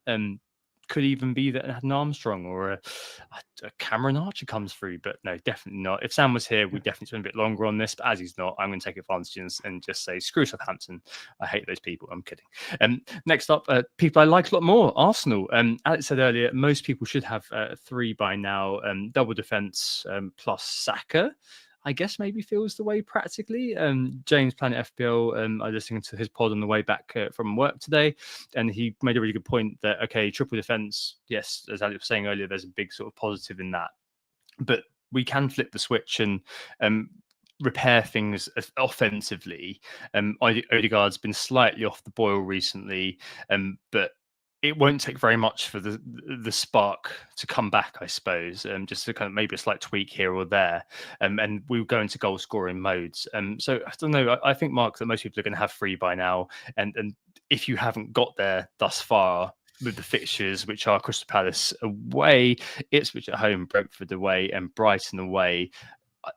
Could even be that an Armstrong or a Cameron Archer comes through, but no, definitely not. If Sam was here, we'd definitely spend a bit longer on this, but as he's not, I'm going to take advantage and just say, screw Southampton. I hate those people. I'm kidding. Next up, people I like a lot more, Arsenal. Alex said earlier, most people should have 3 by now, double defence plus Saka. I guess maybe feels the way practically. James Planet FPL, I was listening to his pod on the way back from work today, and he made a really good point that, okay, triple defense, yes, as Alex was saying earlier, there's a big sort of positive in that. But we can flip the switch and repair things offensively. Odegaard's been slightly off the boil recently, but it won't take very much for the spark to come back, I suppose. Just to kind of maybe a slight tweak here or there, and we'll go into goal scoring modes. So I don't know. I think, Mark, that most people are going to have 3 by now, and if you haven't got there thus far with the fixtures, which are Crystal Palace away, Ipswich at home, Brentford away, and Brighton away,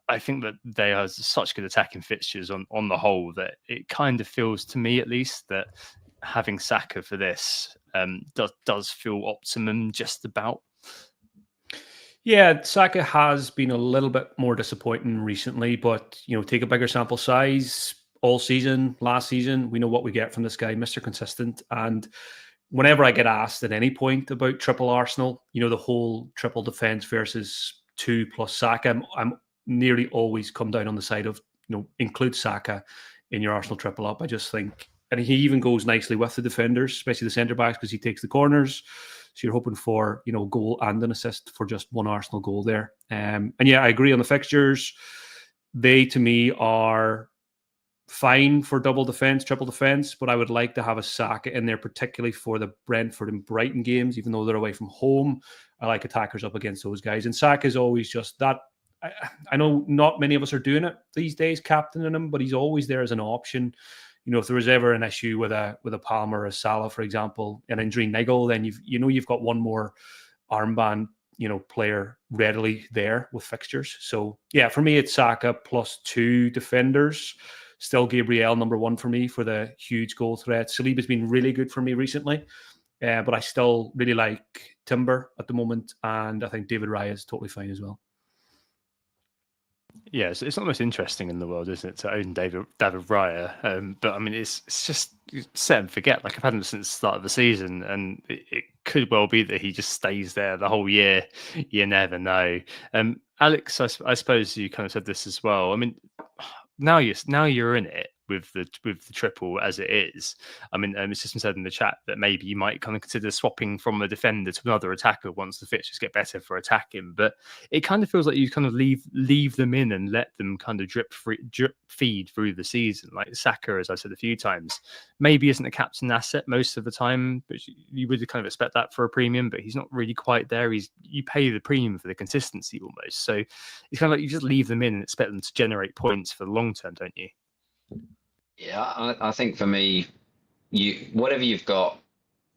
I think that they are such good attacking fixtures on the whole that it kind of feels, to me at least, that having Saka for this does feel optimum just about. Yeah, Saka has been a little bit more disappointing recently, but take a bigger sample size. All season, last season, we know what we get from this guy, Mr. Consistent. And whenever I get asked at any point about triple Arsenal, the whole triple defense versus 2 plus Saka, I'm nearly always come down on the side of include Saka in your Arsenal triple up. I just think. And he even goes nicely with the defenders, especially the centre-backs, because he takes the corners. So you're hoping for, goal and an assist for just one Arsenal goal there. And yeah, I agree on the fixtures. They, to me, are fine for double defence, triple defence, but I would like to have a Saka in there, particularly for the Brentford and Brighton games, even though they're away from home. I like attackers up against those guys. And Saka is always just that. I know not many of us are doing it these days, captaining him, but he's always there as an option. If there was ever an issue with a Palmer or a Salah, for example, an injury niggle, then you've got one more armband, player readily there with fixtures. So yeah, for me, it's Saka plus 2 defenders. Still Gabriel number 1 for me for the huge goal threat. Saliba's been really good for me recently, but I still really like Timber at the moment, and I think David Raya is totally fine as well. Yeah, it's not the most interesting in the world, isn't it, to own David Raya? But I mean, it's just set and forget. Like, I've had him since the start of the season, and it could well be that he just stays there the whole year. You never know. Alex, I suppose you kind of said this as well. I mean, now you're in it with the triple as it is. I mean, it's just been said in the chat that maybe you might kind of consider swapping from a defender to another attacker once the fixtures get better for attacking. But it kind of feels like you kind of leave them in and let them kind of drip feed through the season. Like Saka, as I said a few times, maybe isn't a captain asset most of the time, but you would kind of expect that for a premium. But he's not really quite there. You pay the premium for the consistency almost. So it's kind of like you just leave them in and expect them to generate points for the long term, don't you? Yeah, I think for me, whatever you've got,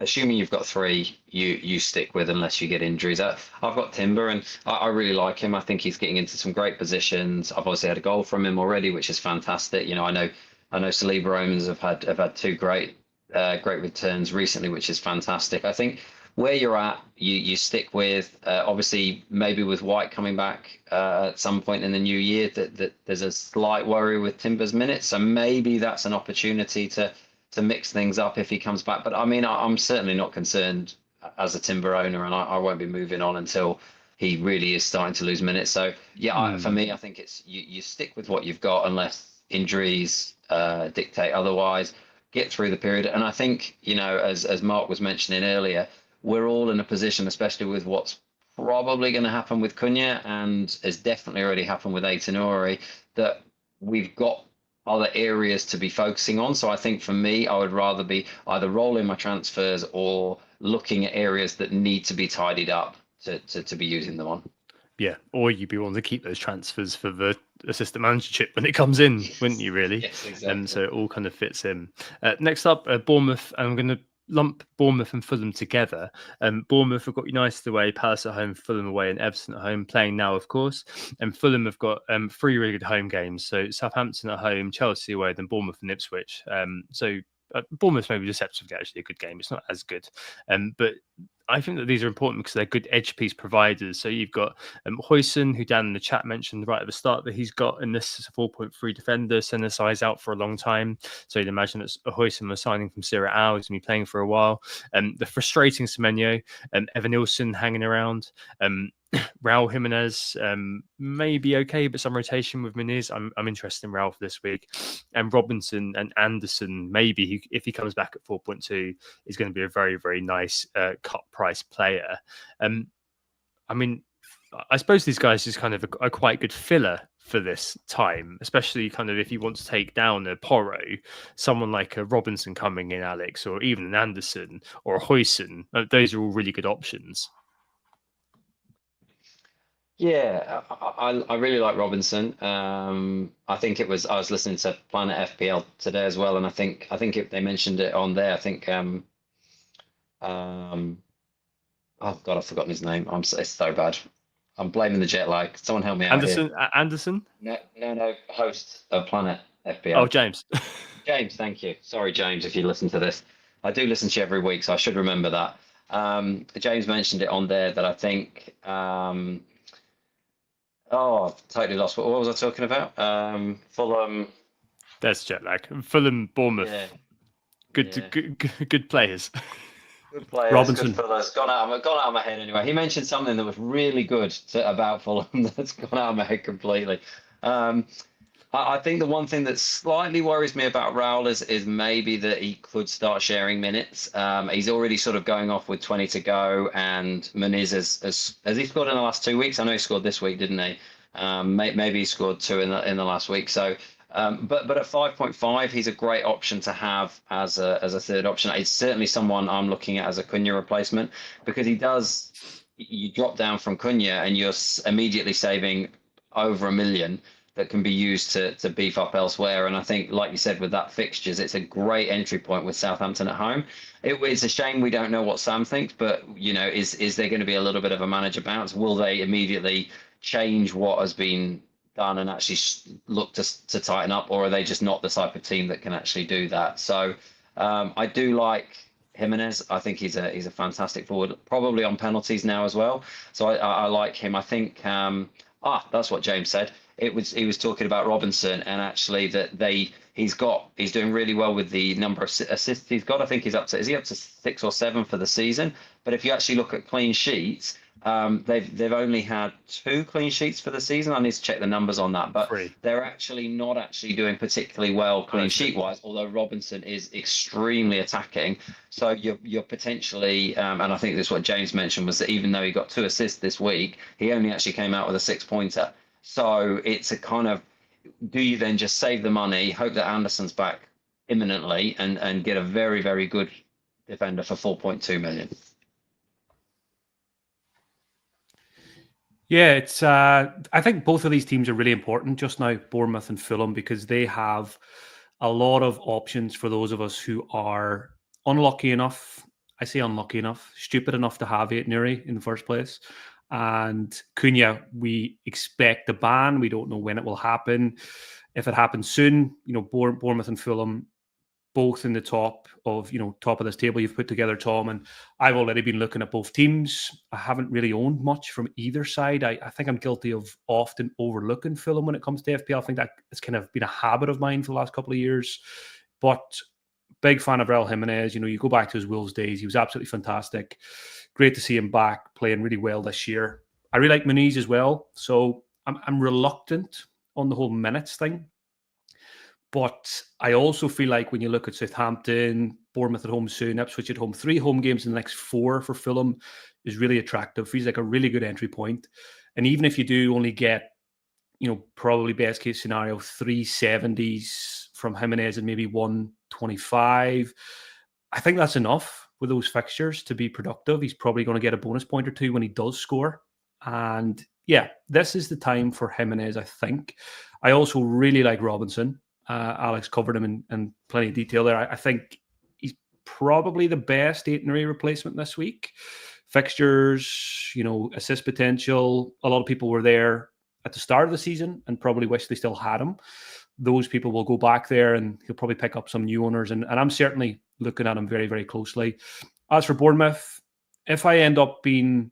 assuming you've got 3, you stick with unless you get injuries. I've got Timber, and I really like him. I think he's getting into some great positions. I've obviously had a goal from him already, which is fantastic. I know Saliba Romans have had 2 great returns recently, which is fantastic. I think where you're at, you stick with obviously maybe with White coming back at some point in the new year that there's a slight worry with Timber's minutes, so maybe that's an opportunity to mix things up if he comes back. But I mean, I'm certainly not concerned as a Timber owner, and I won't be moving on until he really is starting to lose minutes. So yeah, for me, I think it's you stick with what you've got unless injuries dictate otherwise. Get through the period, and I think, you know, as Mark was mentioning earlier, we're all in a position, especially with what's probably going to happen with Cunha and has definitely already happened with Aitanori, that we've got other areas to be focusing on. So I think for me, I would rather be either rolling my transfers or looking at areas that need to be tidied up to be using them on. Yeah, or you'd be wanting to keep those transfers for the assistant managership when it comes in, wouldn't you, really? Yes, exactly. So it all kind of fits in. Next up, Bournemouth. I'm going to lump Bournemouth and Fulham together. Bournemouth have got United away, Palace at home, Fulham away, and Everton at home, playing now, of course. And Fulham have got 3 really good home games. So Southampton at home, Chelsea away, then Bournemouth and Ipswich. Bournemouth maybe deceptively actually a good game. It's not as good. But I think that these are important because they're good edge piece providers. So you've got Huijsen, who Dan in the chat mentioned right at the start that he's got in this 4.3 defender, centre size out for a long time. So you'd imagine it's a Huijsen was signing from Serie A, he's going to be playing for a while. The frustrating Semenyo, Evan Nilsson hanging around. Raul Jimenez may be okay, but some rotation with Muniz. I'm interested in Raul for this week. And Robinson and Anderson, maybe if he comes back at 4.2, is going to be a very, very nice cut price player. I mean, I suppose these guys is kind of a quite good filler for this time, especially kind of if you want to take down a Porro, someone like a Robinson coming in, Alex, or even an Anderson or a Huijsen. Those are all really good options. Yeah, I really like Robinson. I think I was listening to Planet FPL today as well, and I think they mentioned it on there. I think oh God, I've forgotten his name. It's so bad. I'm blaming the jet lag. Someone help me out here. Anderson? No, host of Planet FPL. Oh, James. James, thank you. Sorry, James, if you listen to this. I do listen to you every week, so I should remember that. James mentioned it on there that I think. I've totally lost. What was I talking about? Fulham. There's jet lag. Fulham, Bournemouth. Yeah. Good players. Good players. Robinson. Good fellas. Gone out of my head anyway. He mentioned something that was really good about Fulham that's gone out of my head completely. I think the one thing that slightly worries me about Raul is maybe that he could start sharing minutes. He's already sort of going off with 20 to go, and Muniz has he scored in the last 2 weeks? I know he scored this week, didn't he? Maybe he scored 2 in the last week. So, but at 5.5, he's a great option to have as a third option. It's certainly someone I'm looking at as a Cunha replacement because he does. You drop down from Cunha and you're immediately saving over $1 million that can be used to beef up elsewhere. And I think, like you said, with that fixtures, it's a great entry point with Southampton at home. It's a shame we don't know what Sam thinks, but, you know, is there going to be a little bit of a manager bounce? Will they immediately change what has been done and actually look to tighten up, or are they just not the type of team that can actually do that? So I do like Jimenez. I think he's a fantastic forward, probably on penalties now as well. So I like him. I think that's what James said. He was talking about Robinson, and actually that he's doing really well with the number of assists he's got. I think is he up to 6 or 7 for the season? But if you actually look at clean sheets, they've only had 2 clean sheets for the season. I need to check the numbers on that, but they're actually not doing particularly well clean sheet wise. Although Robinson is extremely attacking, so you're potentially, and I think this is what James mentioned, was that even though he got 2 assists this week, he only actually came out with a 6-pointer. So it's a kind of, do you then just save the money, hope that Anderson's back imminently, and get a very, very good defender for 4.2 million? Yeah, it's. I think both of these teams are really important just now, Bournemouth and Fulham, because they have a lot of options for those of us who are unlucky enough. I say unlucky enough, stupid enough to have Aitanori in the first place. And Cunha, we expect a ban. We don't know when it will happen. If it happens soon, you know, Bournemouth and Fulham both in the top of this table you've put together, Tom, and I've already been looking at both teams. I haven't really owned much from either side. I think I'm guilty of often overlooking Fulham when it comes to FPL. I think that it's kind of been a habit of mine for the last couple of years. But big fan of Raul Jimenez. You go back to his Wolves days. He was absolutely fantastic. Great to see him back playing really well this year. I really like Muniz as well. So I'm reluctant on the whole minutes thing. But I also feel like when you look at Southampton, Bournemouth at home soon, Ipswich at home, 3 home games in the next 4 for Fulham is really attractive. Feels like a really good entry point. And even if you do only get, probably best case scenario, 370s from Jimenez and maybe 125, I think that's enough with those fixtures to be productive. He's probably going to get a bonus point or 2 when he does score. And yeah, this is the time for Jimenez, I think. I also really like Robinson. Alex covered him in plenty of detail there. I think he's probably the best Aitonry replacement this week. Fixtures, assist potential. A lot of people were there at the start of the season and probably wish they still had him. Those people will go back there and he'll probably pick up some new owners. And I'm certainly looking at him very, very closely. As for Bournemouth, if I end up being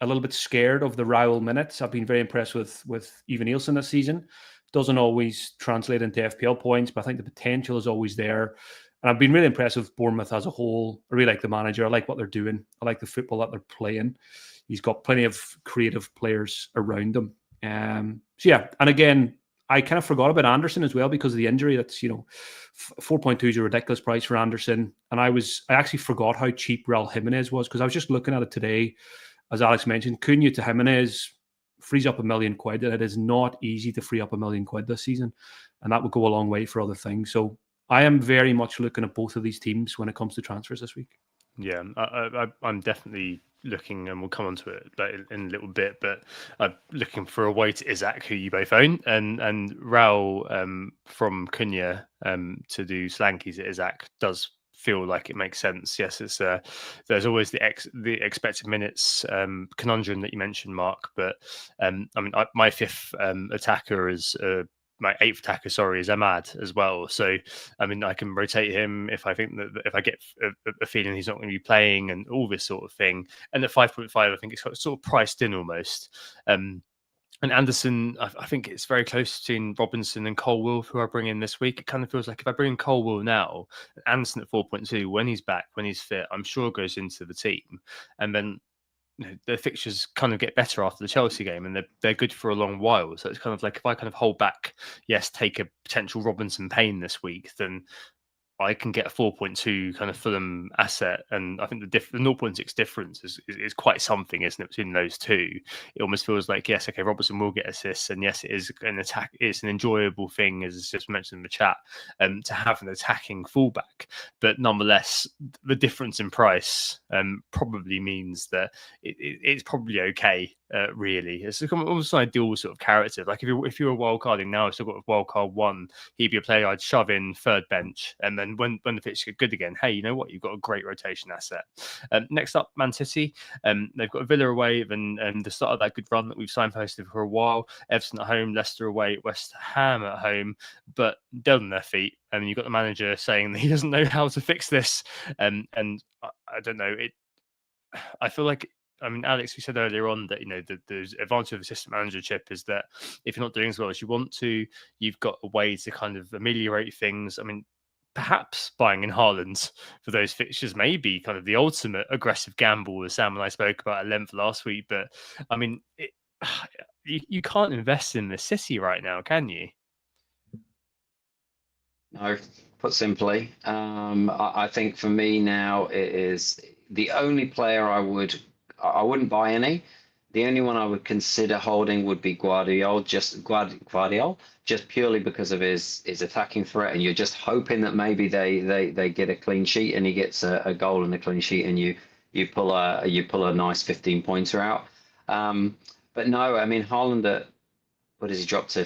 a little bit scared of the Raul minutes, I've been very impressed with Ivan Nielsen this season. Doesn't always translate into FPL points, but I think the potential is always there. And I've been really impressed with Bournemouth as a whole. I really like the manager. I like what they're doing. I like the football that they're playing. He's got plenty of creative players around him. So yeah, and again, I kind of forgot about Anderson as well because of the injury. That's 4.2 is a ridiculous price for Anderson. And I actually forgot how cheap Raul Jimenez was because I was just looking at it today. As Alex mentioned, Cunha to Jimenez frees up £1 million, and it is not easy to free up £1 million this season, and that would go a long way for other things. So I am very much looking at both of these teams when it comes to transfers this week. Yeah, I'm definitely looking, and we'll come on to it in a little bit, but I'm looking for a way to Isaac, who you both own, and Raul from Cunha to do Slankies at Isaac does feel like it makes sense. Yes, it's there's always the expected minutes conundrum that you mentioned, Mark. But my 5th attacker is my 8th attacker, is Ahmad as well. So I can rotate him if I think that if I get a feeling he's not going to be playing and all this sort of thing. And at 5.5, I think it's sort of priced in almost. And Anderson, I think it's very close between Robinson and Colwill, who I bring in this week. It kind of feels like if I bring in Colwill now, Anderson at 4.2, when he's back, when he's fit, I'm sure goes into the team. And then the fixtures kind of get better after the Chelsea game, and they're good for a long while. So it's kind of like if I kind of hold back, take a potential Robinson pain this week, then I can get a 4.2 kind of Fulham asset, and I think the 0.6 difference is quite something, isn't it, between those two? It almost feels like, yes, okay, Robertson will get assists, and yes, it is an attack. It's an enjoyable thing, as just mentioned in the chat, to have an attacking fullback. But nonetheless, the difference in price probably means that it's probably okay. Really, it's almost an ideal sort of character. Like if you're wildcarding now, I've still got a wildcard 1. He'd be a player I'd shove in third bench, and then when the fixtures get good again, hey, you know what? You've got a great rotation asset. Next up, Man City. They've got Villa away, and the start of that good run that we've signposted for a while. Everton at home, Leicester away, West Ham at home, but dead on their feet. And you've got the manager saying that he doesn't know how to fix this, and I don't know. I feel like. Alex, we said earlier on that the advantage of assistant managership is that if you're not doing as well as you want to, you've got a way to kind of ameliorate things. Perhaps buying in Haaland for those fixtures may be kind of the ultimate aggressive gamble, as Sam and I spoke about at length last week. But you can't invest in the City right now, can you? No, put simply, I think for me now it is the only player I wouldn't buy any. The only one I would consider holding would be Guardiola, just purely because of his attacking threat, and you're just hoping that maybe they get a clean sheet and he gets a goal and a clean sheet, and you pull a nice 15 pointer out. But no, Haaland what has he dropped to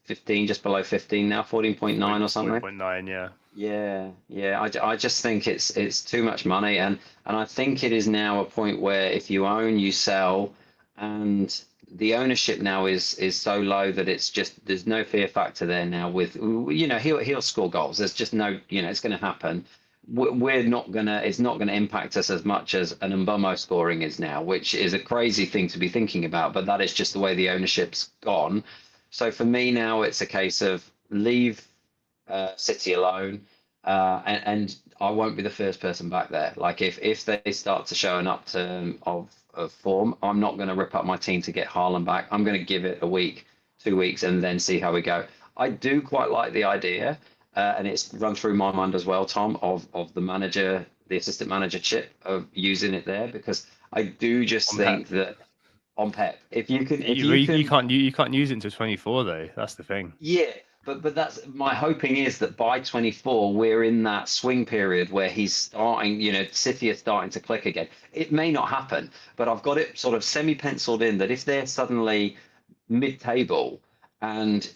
15, just below 15 now, 14.9 or something. 14.9, yeah. I just think it's too much money, and I think it is now a point where if you own, you sell, and the ownership now is so low that it's just there's no fear factor there now. With he'll score goals. There's just no it's going to happen. We're not gonna. It's not going to impact us as much as an Mbomo scoring is now, which is a crazy thing to be thinking about. But that is just the way the ownership's gone. So for me now, it's a case of leave City alone, and I won't be the first person back there. Like if they start to show an upturn of form, I'm not going to rip up my team to get Haaland back. I'm going to give it a week, 2 weeks, and then see how we go. I do quite like the idea, and it's run through my mind as well, Tom, of the assistant manager chip of using it there, because I do just think that on Pep, if you can, you can't use it until 24 though. That's the thing. Yeah, but that's my hoping is that by 24 we're in that swing period where he's starting, City are starting to click again. It may not happen, but I've got it sort of semi-penciled in that if they're suddenly mid-table and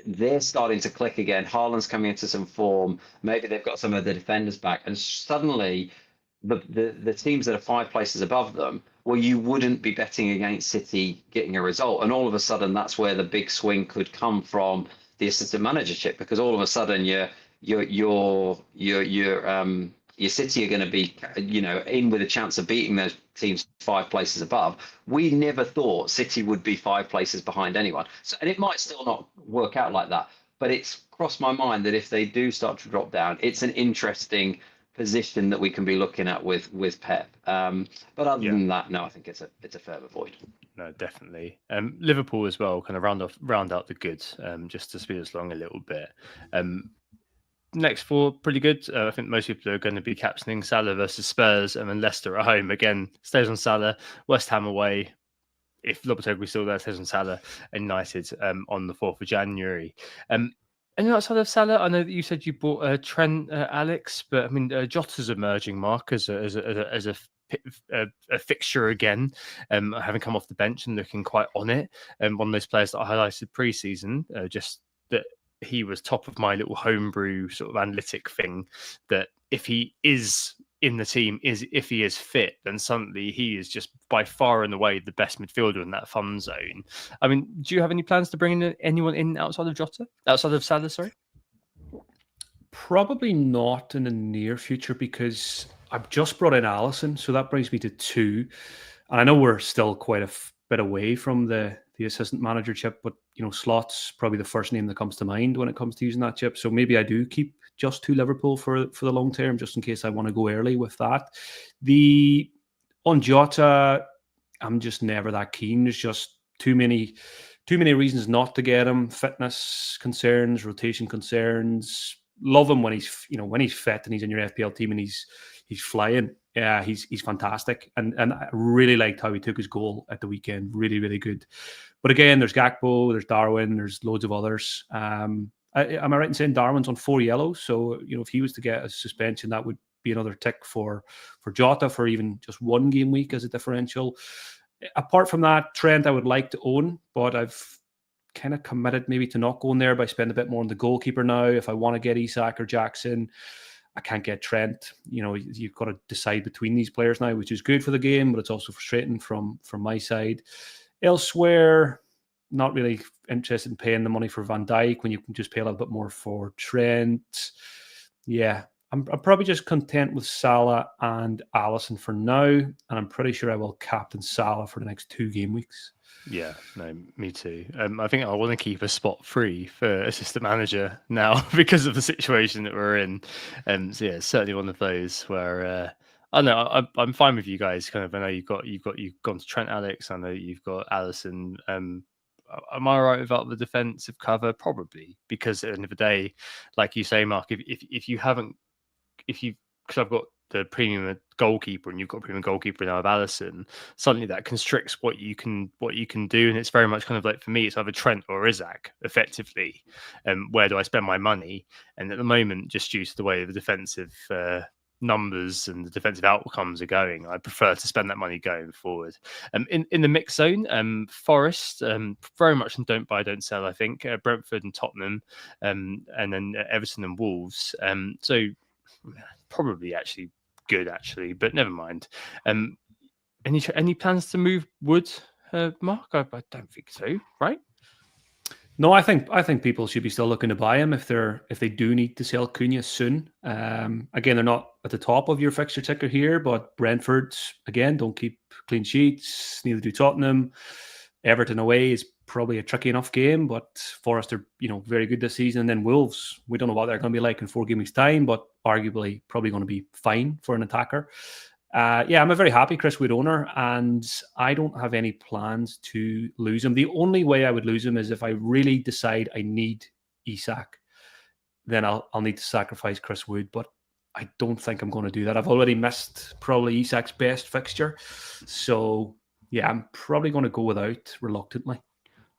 they're starting to click again, Haaland's coming into some form, maybe they've got some of the defenders back, and suddenly the teams that are 5 places above them, well, you wouldn't be betting against City getting a result, and all of a sudden that's where the big swing could come from the assistant managership, because all of a sudden your City are going to be in with a chance of beating those teams 5 places above. We never thought City would be 5 places behind anyone, and it might still not work out like that, but it's crossed my mind that if they do start to drop down, it's an interesting position that we can be looking at with Pep. But other than that, no, I think it's a further void. No, definitely. Liverpool as well, kind of round out the goods, just to speed us along a little bit. Next 4, pretty good. I think most people are going to be captaining Salah versus Spurs, and then Leicester at home again stays on Salah. West Ham away. If Lopetegui's still there, stays on Salah. And United on the 4th of January. And outside of Salah, I know that you said you bought Trent, Alex, but I mean Jota's emerging, Mark, as a fixture again, having come off the bench and looking quite on it. And one of those players that I highlighted pre-season, just that he was top of my little homebrew sort of analytic thing, that if he is in the team, if he is fit, then suddenly he is just by far and away the best midfielder in that fun zone. I mean, do you have any plans to bring in anyone in outside of Salah, sorry? Probably not in the near future, because I've just brought in Alisson, so that brings me to 2. And I know we're still quite a bit away from the assistant manager chip, but Slot's probably the first name that comes to mind when it comes to using that chip. So maybe I do keep just 2 Liverpool for the long term, just in case I want to go early with that. On Jota, I'm just never that keen. There's just too many reasons not to get him. Fitness concerns, rotation concerns. Love him when he's fit and he's in your FPL team and he's flying. Yeah, he's fantastic, and I really liked how he took his goal at the weekend. Really, really good. But again, there's Gakpo, there's Darwin, there's loads of others. Am I right in saying Darwin's on 4 yellows? So if he was to get a suspension, that would be another tick for Jota for even just 1 game week as a differential. Apart from that, Trent I would like to own, but I've kind of committed maybe to not going there by spending a bit more on the goalkeeper now. If I want to get Isak or Jackson, I can't get Trent. You've got to decide between these players now, which is good for the game, but it's also frustrating from my side. Elsewhere, not really interested in paying the money for Van Dijk when you can just pay a little bit more for Trent. Yeah, I'm probably just content with Salah and Alisson for now, and I'm pretty sure I will captain Salah for the next 2 game weeks. Yeah, no, me too. I think I want to keep a spot free for assistant manager now because of the situation that we're in. So yeah, certainly one of those where I don't know. I'm fine with you guys. Kind of, I know you've gone to Trent, Alex. I know you've got Alisson. Am I right without the defensive cover? Probably, because at the end of the day, like you say, Mark, because I've got the premium goalkeeper and you've got a premium goalkeeper now of Alisson, suddenly that constricts what you can do, and it's very much kind of like, for me, it's either Trent or Isak effectively. Where do I spend my money? And at the moment, just due to the way the defensive numbers and the defensive outcomes are going, I prefer to spend that money going forward. In the mix zone, Forest, very much in don't buy, don't sell, I think. Brentford and Tottenham, and then Everton and Wolves. So probably actually good, but never mind. Any plans to move Wood Mark? I don't think so, right? No, I think people should be still looking to buy him if they do need to sell Cunha soon. Again, they're not at the top of your fixture ticker here, but Brentford again don't keep clean sheets. Neither do Tottenham. Everton away is probably a tricky enough game, but Forest are very good this season. And then Wolves, we don't know what they're going to be like in 4 games time, but arguably probably going to be fine for an attacker. I'm a very happy Chris Wood owner, and I don't have any plans to lose him. The only way I would lose him is if I really decide I need Isak, then I'll need to sacrifice Chris Wood, but I don't think I'm going to do that. I've already missed probably Isak's best fixture, so yeah, I'm probably going to go without reluctantly.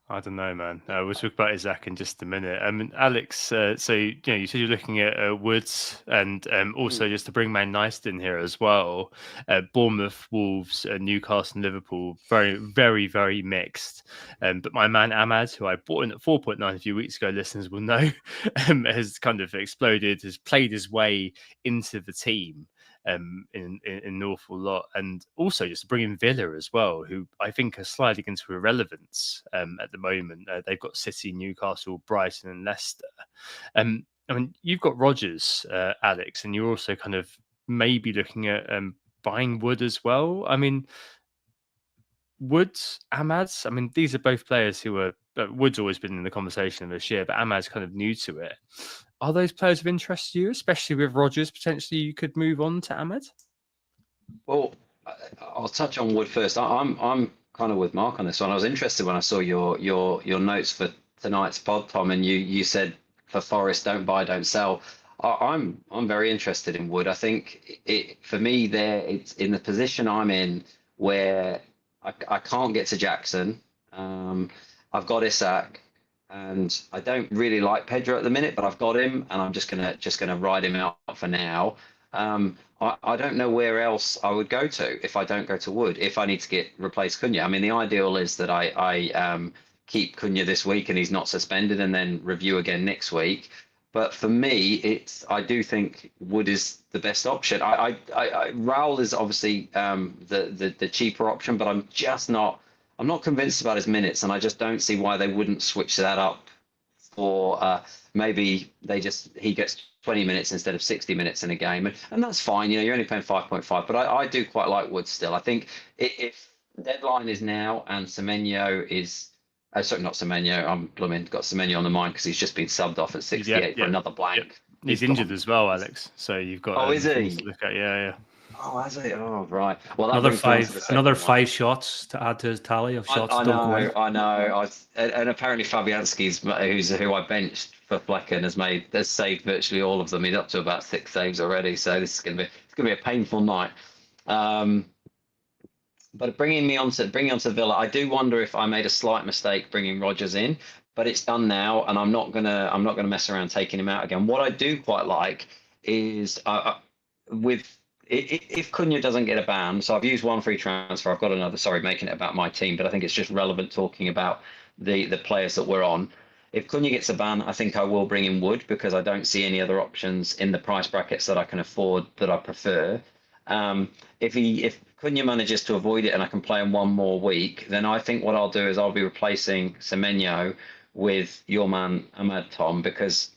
I don't know, man. We'll talk about Isaac in just a minute. Alex, so you said you're looking at Woods, and also just to bring Man United in here as well. Bournemouth, Wolves, Newcastle, and Liverpool, very, very, very mixed. But my man Ahmad, who I bought in at 4.9 a few weeks ago, listeners will know, has kind of exploded, has played his way into the team. In an awful lot, and also just to bring in Villa as well, who I think are sliding into irrelevance at the moment. They've got City, Newcastle, Brighton, and Leicester. You've got Rodgers, Alex, and you're also kind of maybe looking at buying Wood as well. Woods, Ahmad's. These are both players who are. Wood's always been in the conversation this year, but Ahmad's kind of new to it. Are those players of interest to you, especially with Rodgers? Potentially, you could move on to Ahmad. Well, I'll touch on Wood first. I'm kind of with Mark on this one. I was interested when I saw your notes for tonight's pod, Tom, and you said for Forest, don't buy, don't sell. I'm very interested in Wood. I think for me it's in the position I'm in where I can't get to Jackson. I've got Isak, and I don't really like Pedro at the minute, but I've got him, and I'm just gonna ride him out for now. I don't know where else I would go to if I don't go to Wood, if I need to replace Cunha. The ideal is that I keep Cunha this week and he's not suspended, and then review again next week. But for me, I do think Wood is the best option. Raul is obviously the cheaper option, but I'm not convinced about his minutes, and I just don't see why they wouldn't switch that up for maybe he gets 20 minutes instead of 60 minutes in a game, and that's fine. You're only paying 5.5, but I do quite like Wood still. I think if deadline is now and Semenyo is. Sorry, not Semenyo. I'm got Semenyo on the mind because he's just been subbed off at 68 for another blank. Yep. He's injured as well, Alex. So you've got. Oh, is he? To look at. Yeah. Oh, has he? Oh, right. Well, another five shots to add to his tally of shots. I know. And apparently Fabianski's, who I benched for Flecken, has saved virtually all of them. He's up to about 6 saves already. So this is going to be a painful night. But bringing me onto Villa, I do wonder if I made a slight mistake bringing Rodgers in, but it's done now, and I'm not gonna mess around taking him out again. What I do quite like is if Cunha doesn't get a ban, so I've used one free transfer. I've got another. Sorry, making it about my team, but I think it's just relevant talking about the players that we're on. If Cunha gets a ban, I think I will bring in Wood because I don't see any other options in the price brackets that I can afford that I prefer. If Cunha manages to avoid it and I can play him one more week, then I think what I'll do is I'll be replacing Semenyo with your man Ahmad, Tom, because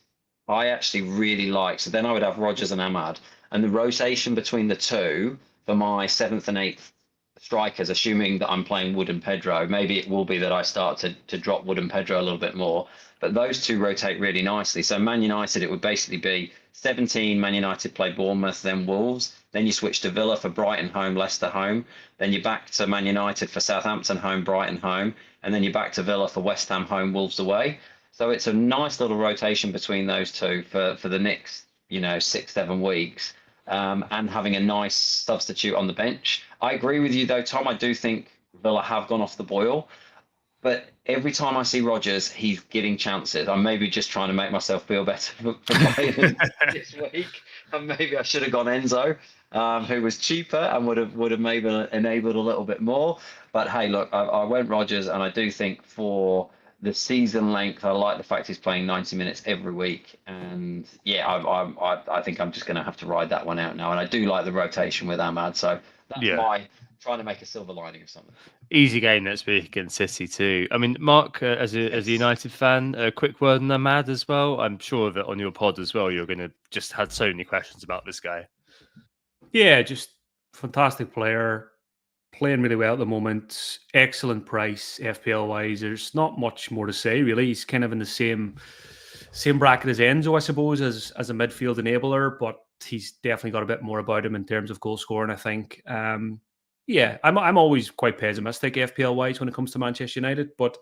I actually really like. So then I would have Rodgers and Ahmad, and the rotation between the two for my 7th and 8th strikers, assuming that I'm playing Wood and Pedro, maybe it will be that I start to drop Wood and Pedro a little bit more. But those two rotate really nicely. So Man United, it would basically be 17, Man United play Bournemouth, then Wolves. Then you switch to Villa for Brighton home, Leicester home. Then you're back to Man United for Southampton home, Brighton home. And then you're back to Villa for West Ham home, Wolves away. So it's a nice little rotation between those two for the next, 6-7 weeks. And having a nice substitute on the bench. I agree with you, though, Tom. I do think Villa have gone off the boil. But every time I see Rodgers, he's getting chances. I'm maybe just trying to make myself feel better for playing this week. And maybe I should have gone Enzo, who was cheaper and would have maybe enabled a little bit more. But hey, look, I went Rodgers, and I do think for the season length, I like the fact he's playing 90 minutes every week. And yeah, I think I'm just going to have to ride that one out now. And I do like the rotation with Ahmad, so That's my trying to make a silver lining of something. Easy game next week against City too. I mean, Mark, as a United fan, a quick word on Ahmad as well. I'm sure that on your pod as well, you're going to just had so many questions about this guy. Yeah, just fantastic player, playing really well at the moment. Excellent price, FPL wise. There's not much more to say really. He's kind of in the same bracket as Enzo, I suppose, as a midfield enabler, but he's definitely got a bit more about him in terms of goal scoring, I think. Yeah, I'm always quite pessimistic FPL wise when it comes to Manchester United, but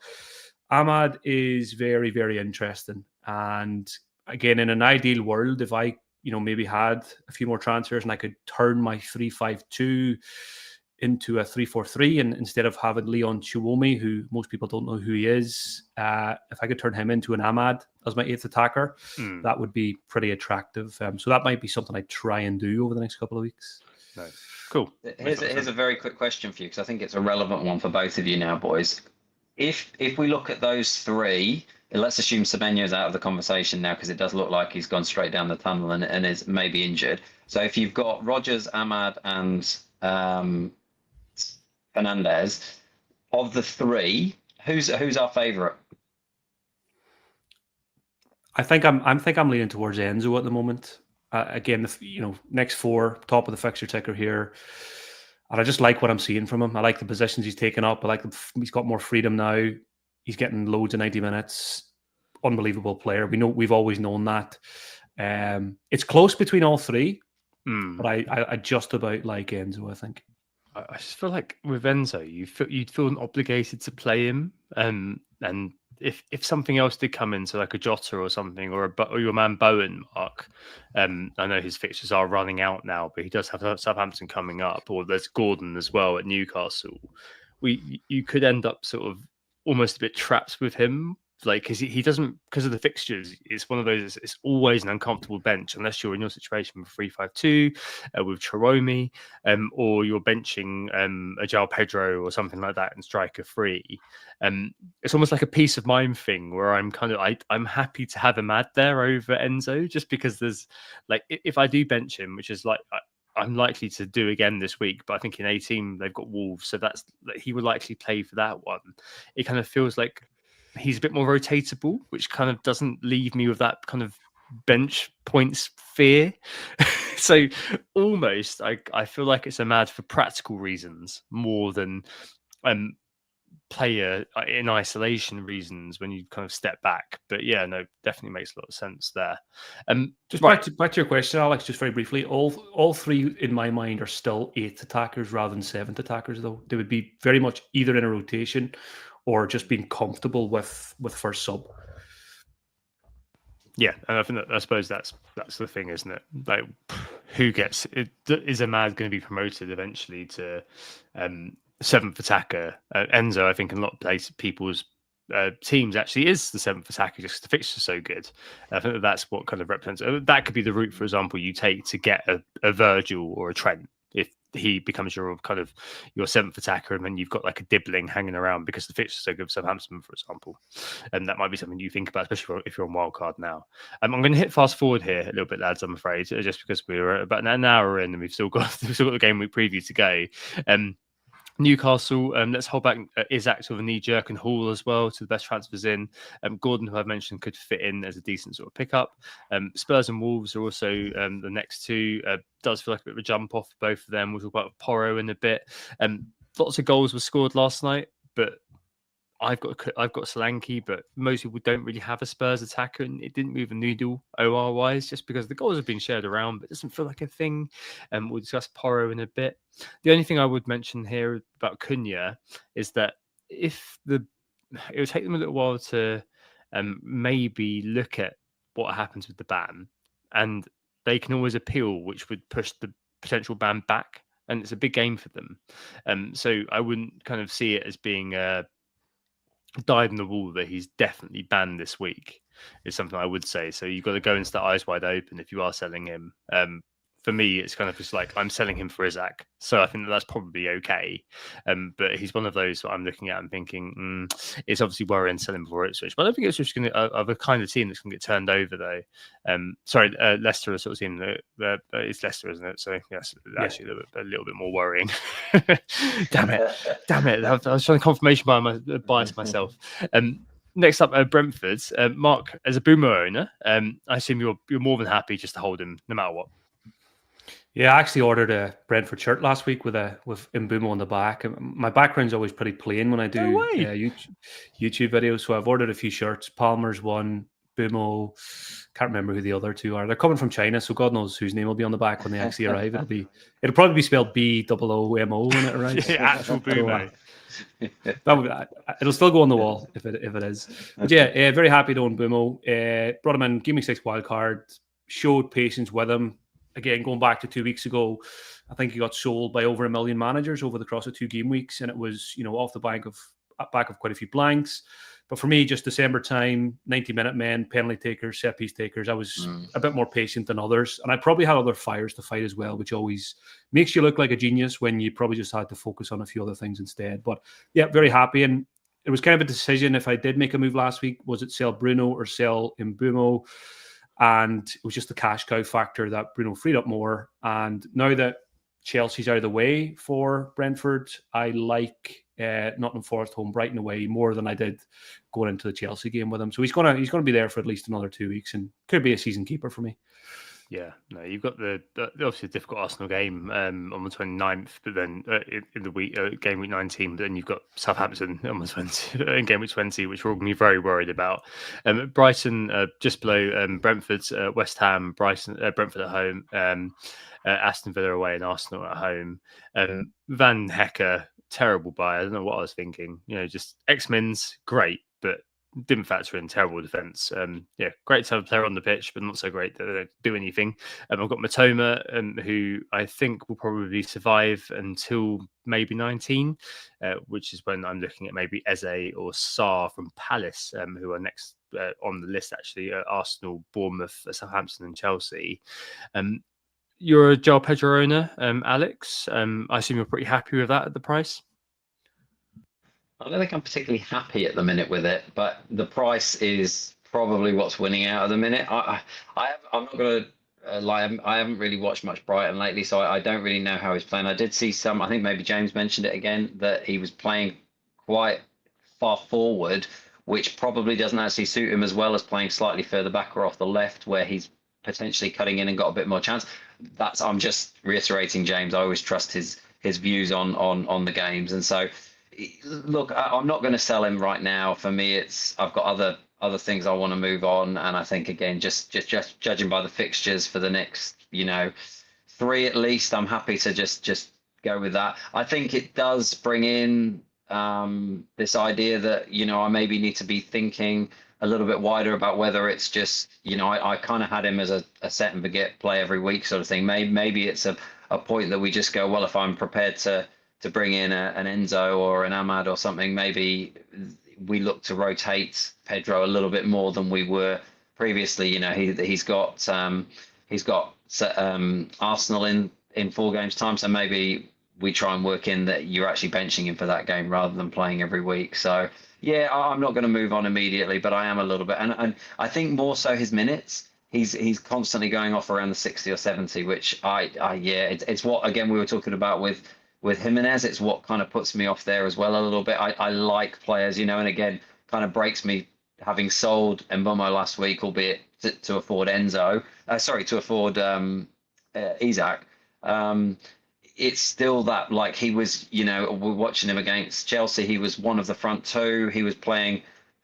Ahmad is very, very interesting. And again, in an ideal world, if I maybe had a few more transfers and I could turn my 3-5-2 into a 3-4-3, and instead of having Leon Chiwomi, who most people don't know who he is, if I could turn him into an Ahmad as my 8th attacker, that would be pretty attractive. So that might be something I try and do over the next couple of weeks. Nice. Cool. Here's a very quick question for you, because I think it's a relevant one for both of you now, boys. If we look at those three, let's assume Semenyo's out of the conversation now, because it does look like he's gone straight down the tunnel and is maybe injured. So if you've got Rodgers, Ahmad, and Fernandez, of the three, who's our favourite? I think I'm leaning towards Enzo at the moment. Again, next four, top of the fixture ticker here, and I just like what I'm seeing from him. I like the positions he's taken up. I like he's got more freedom now. He's getting loads of 90 minutes. Unbelievable player. We've always known that. It's close between all three, but I just about like Enzo, I think. I just feel like with Enzo, you'd feel obligated to play him, and if something else did come in, so like a Jota or something, or your man Bowen, Mark. I know his fixtures are running out now, but he does have Southampton coming up, or there's Gordon as well at Newcastle. You could end up sort of almost a bit trapped with him. Like, because he doesn't, because of the fixtures, it's one of those, it's always an uncomfortable bench unless you're in your situation with 3-5-2 with Chiromi, or you're benching a João Pedro or something like that and striker free. It's almost like a peace of mind thing where I'm happy to have Ahmad there over Enzo, just because there's like, if I do bench him, which is like, I'm likely to do again this week, but I think in 18 they've got Wolves, so that's he would likely play for that one. It kind of feels like he's a bit more rotatable, which kind of doesn't leave me with that kind of bench points fear. So almost I feel like it's Ahmad for practical reasons more than player in isolation reasons when you kind of step back. But yeah, no, definitely makes a lot of sense there. Just back to your question, Alex, just very briefly, all three in my mind are still 8th attackers rather than 7th attackers, though. They would be very much either in a rotation or just being comfortable with first sub. Yeah, and I suppose that's the thing, isn't it? Like, who gets it? Is Ahmad going to be promoted eventually to 7th attacker? Enzo, I think, in a lot of people's teams actually is the 7th attacker, just the fixture's so good. I think that's what kind of represents. That could be the route, for example, you take to get a Virgil or a Trent. If he becomes your 7th attacker, and then you've got like a Dibbling hanging around because the fixture's so good for Southampton, for example, and that might be something you think about, especially if you're on wildcard now. I'm going to hit fast forward here a little bit, lads. I'm afraid, just because we're about an hour in and we've still got the game week preview to go. Newcastle, let's hold back Isaac with a knee jerk, and Hall as well to the best transfers in. Gordon, who I've mentioned, could fit in as a decent sort of pickup. Spurs and Wolves are also the next two. Does feel like a bit of a jump off for both of them. We'll talk about Porro in a bit. Lots of goals were scored last night, but I've got Solanke, but most people don't really have a Spurs attacker, and it didn't move a needle OR wise, just because the goals have been shared around, but it doesn't feel like a thing. We'll discuss Porro in a bit. The only thing I would mention here about Cunha is that it would take them a little while to maybe look at what happens with the ban, and they can always appeal, which would push the potential ban back, and it's a big game for them. So I wouldn't kind of see it as being died in the wall that he's definitely banned this week, is something I would say. So you've got to go into the eyes wide open if you are selling him for me, it's kind of just like I'm selling him for Isaac, so I think that's probably okay. But he's one of those that I'm looking at and thinking it's obviously worrying selling for Ipswich, but I don't think it's just going to of a kind of team that's going to get turned over though. Sorry, Leicester are sort of team that it's Leicester, isn't it? So yes, actually a little bit more worrying. Damn it! I was trying to confirmation bias myself. Next up, Brentford. Mark, as a Boomer owner, I assume you're more than happy just to hold him no matter what. Yeah, I actually ordered a Brentford shirt last week with Mbumo on the back. My background's always pretty plain when I do YouTube videos, so I've ordered a few shirts. Palmer's one, Mbumo. Can't remember who the other two are. They're coming from China, so God knows whose name will be on the back when they actually arrive. It'll probably be spelled BOOMO when it arrives. Actual Boomo. It'll still go on the wall if it is. But yeah, very happy to own Mbumo. Brought him in, Game Week 6 wildcard, showed patience with him. Again, going back to 2 weeks ago, I think he got sold by over 1 million managers over the course of 2 game weeks, and it was off the back of quite a few blanks. But for me, just December time, 90-minute men, penalty takers, set piece takers, I was a bit more patient than others, and I probably had other fires to fight as well, which always makes you look like a genius when you probably just had to focus on a few other things instead. But yeah, very happy, and it was kind of a decision if I did make a move last week, was it sell Bruno or sell Mbumo? And it was just the cash cow factor that Bruno freed up more. And now that Chelsea's out of the way for Brentford, I like Nottingham Forest home, Brighton away more than I did going into the Chelsea game with him. So he's gonna be there for at least another 2 weeks and could be a season keeper for me. Yeah, no, you've got the obviously difficult Arsenal game on the 29th, but then in the week game week 19, but then you've got Southampton on the 20 in game week 20, which we're all going to be very worried about. Brighton just below Brentford, West Ham, Brentford at home, Aston Villa away, and Arsenal at home. Van Hecke, terrible buy. I don't know what I was thinking. Just X-Men's great, but didn't factor in terrible defense. Great to have a player on the pitch, but not so great that they don't do anything. I've got Matoma, who I think will probably survive until maybe 19, which is when I'm looking at maybe Eze or Sarr from Palace, who are next on the list, actually. Arsenal, Bournemouth, Southampton and Chelsea. You're a João Pedro owner, Alex. I assume you're pretty happy with that at the price? I don't think I'm particularly happy at the minute with it, but the price is probably what's winning out at the minute. I'm not going to lie. I haven't really watched much Brighton lately, so I don't really know how he's playing. I did see some. I think maybe James mentioned it again that he was playing quite far forward, which probably doesn't actually suit him as well as playing slightly further back or off the left, where he's potentially cutting in and got a bit more chance. I'm just reiterating James. I always trust his views on the games, and so. Look, I'm not going to sell him right now. For me, I've got other things I want to move on, and I think again, just judging by the fixtures for the next 3 at least, I'm happy to just go with that. I think it does bring in this idea that I maybe need to be thinking a little bit wider about whether it's just I kind of had him as a set and forget play every week sort of thing. Maybe it's a point that we just go, well, if I'm prepared to bring in an Enzo or an Ahmad or something, maybe we look to rotate Pedro a little bit more than we were previously. He's got Arsenal in 4 games time, so maybe we try and work in that you're actually benching him for that game rather than playing every week. So yeah, I'm not going to move on immediately, but I am a little bit, and I think more so his minutes. He's constantly going off around the 60 or 70, which it's what again we were talking about with Jimenez. It's what kind of puts me off there as well a little bit. I like players, and again, kind of breaks me having sold Mbumo last week, albeit to afford Enzo. To afford Isaac. It's still that, like, he was, we're watching him against Chelsea. He was one of the front 2. He was playing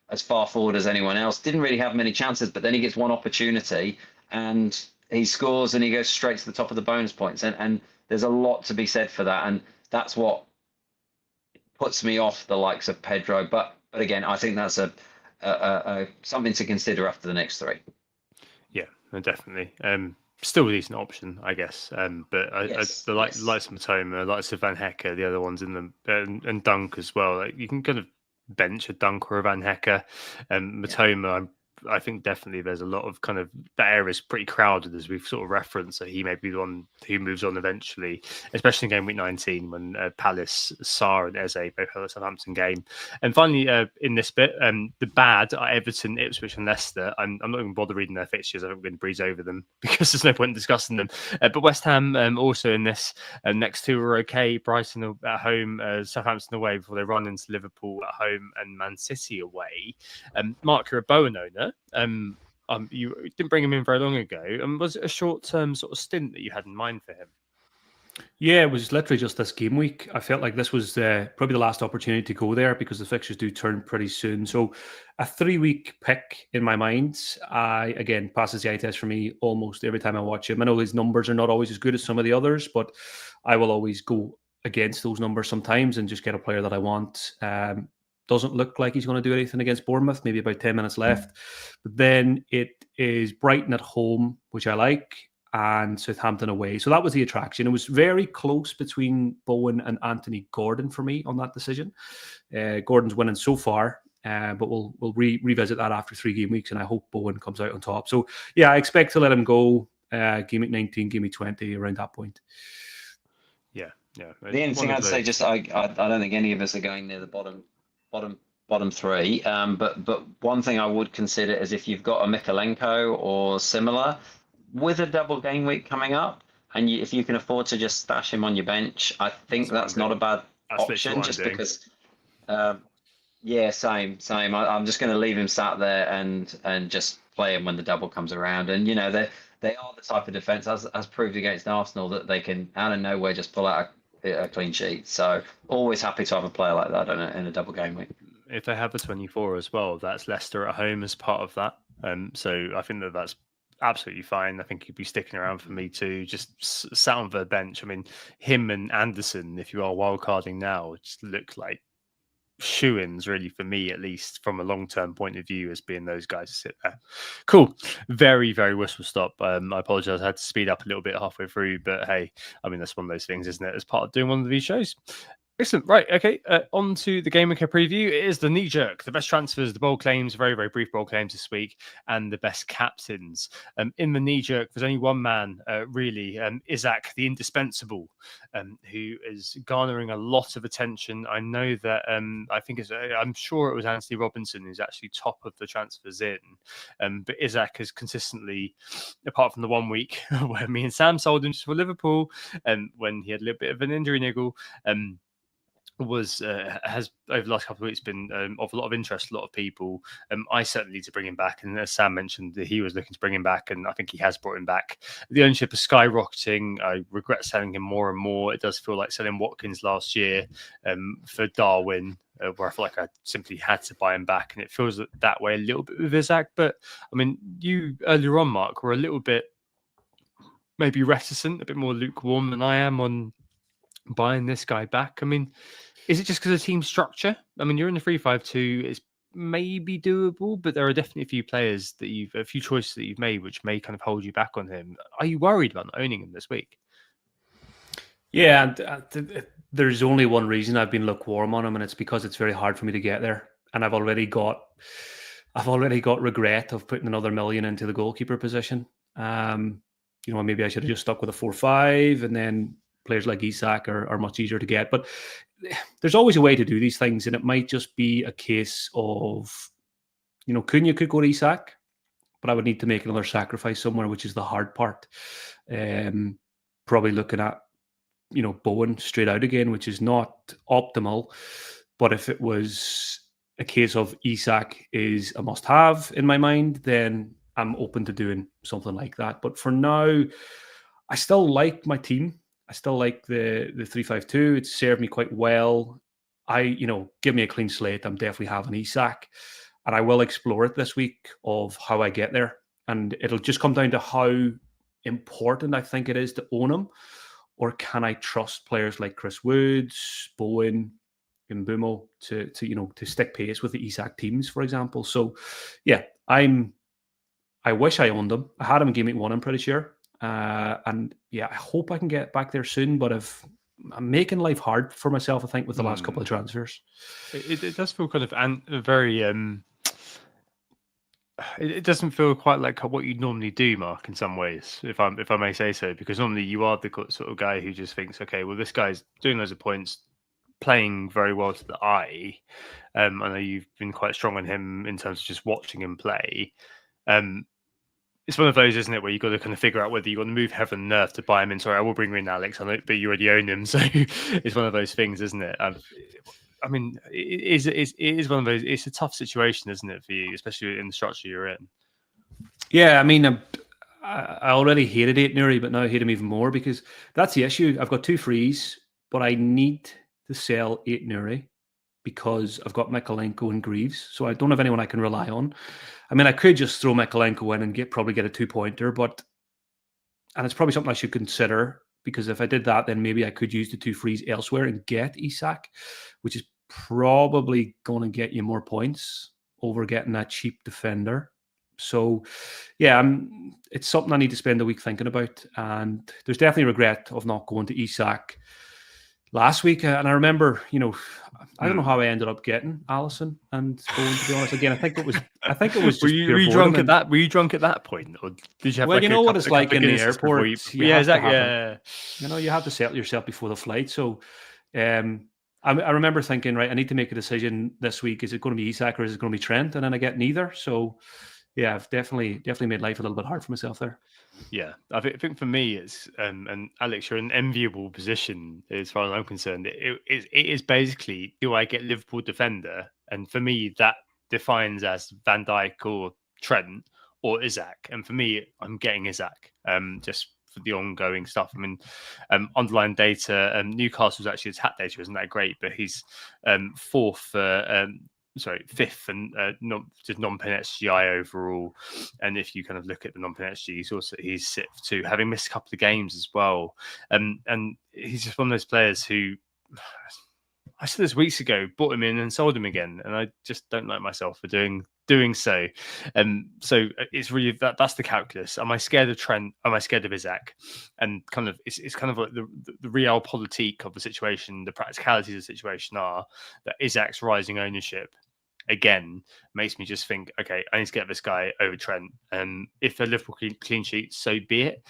as far forward as anyone else. Didn't really have many chances, but then he gets one opportunity and he scores and he goes straight to the top of the bonus points. And there's a lot to be said for that, and that's what puts me off the likes of Pedro. But again, I think that's a something to consider after the next 3. Yeah, definitely. Still a decent option, I guess. But the likes of Matoma, likes of Van Hecke, the other ones in them, and Dunk as well. Like, you can kind of bench a Dunk or a Van Hecke. Matoma, I'm I think definitely there's a lot of kind of that area is pretty crowded, as we've sort of referenced. So he may be the one who moves on eventually, especially in game week 19 when Palace, Sarr, and Eze both had a Southampton game. And finally, in this bit, the bad are Everton, Ipswich, and Leicester. I'm not even bother reading their fixtures. I think we're going to breeze over them because there's no point in discussing them. But West Ham also in this next two are okay. Brighton at home, Southampton away before they run into Liverpool at home and Man City away. Mark, you're a Bowen owner. You didn't bring him in very long ago. Was it a short-term sort of stint that you had in mind for him? Yeah, it was literally just this game week. I felt like this was probably the last opportunity to go there because the fixtures do turn pretty soon. So a 3-week pick in my mind, again, passes the eye test for me almost every time I watch him. I know his numbers are not always as good as some of the others, but I will always go against those numbers sometimes and just get a player that I want. Doesn't look like he's going to do anything against Bournemouth, maybe about 10 minutes left. But then it is Brighton at home, which I like, and Southampton away. So that was the attraction. It was very close between Bowen and Anthony Gordon for me on that decision. Gordon's winning so far, but we'll revisit that after 3 game weeks, and I hope Bowen comes out on top. So yeah, I expect to let him go game week 19, game week 20, around that point. Yeah. The only thing I'd say, just I don't think any of us are going near the bottom 3. But one thing I would consider is if you've got a Mikalenko or similar, with a double game week coming up, and if you can afford to just stash him on your bench, I think that's not a bad option. Just because, same. I'm just going to leave him sat there and just play him when the double comes around. And they are the type of defense, as proved against Arsenal, that they can out of nowhere just pull out a clean sheet. So always happy to have a player like that in a double game week. If they have a 24 as well, that's Leicester at home as part of that. So I think that's absolutely fine. I think he'd be sticking around for me too. Just sat on the bench. I mean, him and Anderson, if you are wildcarding now, just look like shoo-ins really for me, at least from a long-term point of view, as being those guys to sit there. Cool. Very, very whistle stop. I apologize. I had to speed up a little bit halfway through, but hey, I mean, that's one of those things, isn't it? As part of doing one of these shows. Excellent. Right. Okay. On to the Gameweek preview. It is the knee jerk, the best transfers, the bold claims, very, very brief bold claims this week, and the best captains. In the knee jerk, there's only one man, really, Isaac, the indispensable, who is garnering a lot of attention. I know that I'm sure it was Anthony Robinson who's actually top of the transfers in. But Isaac has consistently, apart from the 1 week where me and Sam sold him for Liverpool, when he had a little bit of an injury niggle, has over the last couple of weeks been of a lot of interest, a lot of people. I certainly need to bring him back, and as Sam mentioned, that he was looking to bring him back, and I think he has brought him back. The ownership is skyrocketing. I regret selling him more and more. It does feel like selling Watkins last year for Darwin, where I feel like I simply had to buy him back, and it feels that way a little bit with Isaac. But I mean, you earlier on, Mark, were a little bit maybe reticent, a bit more lukewarm than I am on buying this guy back. I mean, is it just because of team structure? I mean, you're in the 3-5-2. It's maybe doable, but there are definitely a few choices that you've made which may kind of hold you back on him. Are you worried about not owning him this week? Yeah, there's only one reason I've been lukewarm on him, and it's because it's very hard for me to get there. And I've already got regret of putting another million into the goalkeeper position. Maybe I should have just stuck with a 4-5, and then players like Isak are much easier to get. But there's always a way to do these things, and it might just be a case of, Cunha could go to Isak, but I would need to make another sacrifice somewhere, which is the hard part. Probably looking at, Bowen straight out again, which is not optimal. But if it was a case of Isak is a must-have in my mind, then I'm open to doing something like that. But for now, I still like my team. I still like the 3-5-2. It's served me quite well. Give me a clean slate. I'm definitely having Isak, and I will explore it this week of how I get there. And it'll just come down to how important I think it is to own him, or can I trust players like Chris Woods, Bowen, and Mbumo to stick pace with the Isak teams, for example. So, yeah, I wish I owned him. I had him in game week 1, I'm pretty sure. And yeah, I hope I can get back there soon, but I'm making life hard for myself, I think, with the last couple of transfers. It does feel kind of very it doesn't feel quite like what you normally do, Mark, in some ways, if I may say so, because normally you are the sort of guy who just thinks, okay, well, this guy's doing loads of points, playing very well to the eye. I know you've been quite strong on him in terms of just watching him play. It's one of those, isn't it, where you've got to kind of figure out whether you want to move heaven and earth to buy him in. Sorry, I will bring you in, Alex. I know, but you already own him, so it's one of those things, isn't it? I mean, it is one of those. It's a tough situation, isn't it, for you, especially in the structure you're in? Yeah, I mean, I already hated 8 Nuri, but now I hate him even more because that's the issue. I've got 2 frees, but I need to sell 8 Nuri because I've got Mikalenko and Greaves, so I don't have anyone I can rely on. I mean, I could just throw Mikalenko in and probably get a 2-pointer, and it's probably something I should consider, because if I did that, then maybe I could use the 2 frees elsewhere and get Isak, which is probably going to get you more points over getting that cheap defender. So, yeah, it's something I need to spend a week thinking about, and there's definitely regret of not going to Isak last week. And I remember, I don't know how I ended up getting Allison and going, to be honest. Again, I think it was just were you drunk at that? Were you drunk at that point, or did you have? Well, like you know what it's like in the airport. Yeah, exactly. Yeah, you have to settle yourself before the flight. So, I remember thinking, right, I need to make a decision this week. Is it going to be Isak or is it going to be Trent? And then I get neither. So, yeah, I've definitely made life a little bit hard for myself there. Yeah, I think for me it's and Alex, you're in an enviable position as far as I'm concerned. It is basically, do I get Liverpool defender? And for me, that defines as Van Dijk or Trent or Isak. And for me, I'm getting Isak. Just for the ongoing stuff. I mean, underlying data. Newcastle's actually his hat data isn't that great, but he's fifth and just non-pen XGI overall. And if you kind of look at the non-pen XG, he's sixth too, having missed a couple of games as well. And he's just one of those players who, I said this weeks ago, bought him in and sold him again, and I just don't like myself for doing so. So it's really that's the calculus. Am I scared of Trent? Am I scared of Isak? And kind of it's kind of like the realpolitik of the situation, the practicalities of the situation are that Isak's rising ownership again makes me just think, okay, I need to get this guy over Trent. And if a Liverpool clean sheet, so be it.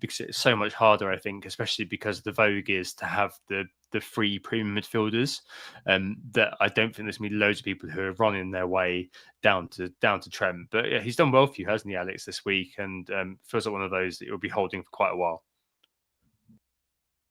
Because it's so much harder, I think, especially because the vogue is to have the free premium midfielders. That I don't think there's going to be loads of people who are running their way down to Trent. But yeah, he's done well for you, hasn't he, Alex, this week? And feels like one of those that you'll be holding for quite a while.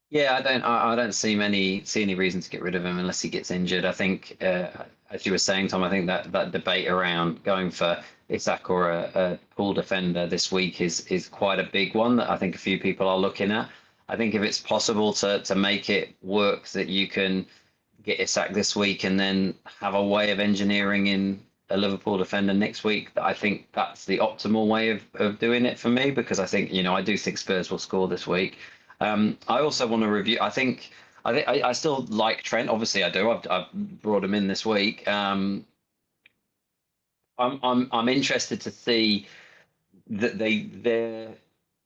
Yeah, I don't see any reason to get rid of him unless he gets injured. I think, as you were saying, Tom, I think that debate around going for Isak or a pool defender this week is quite a big one that I think a few people are looking at. I think if it's possible to make it work that you can get Isak this week and then have a way of engineering in a Liverpool defender next week, I think that's the optimal way of doing it for me, because I think, I do think Spurs will score this week. I also want to review. I still like Trent. Obviously, I do. I've brought him in this week. I'm interested to see that they do.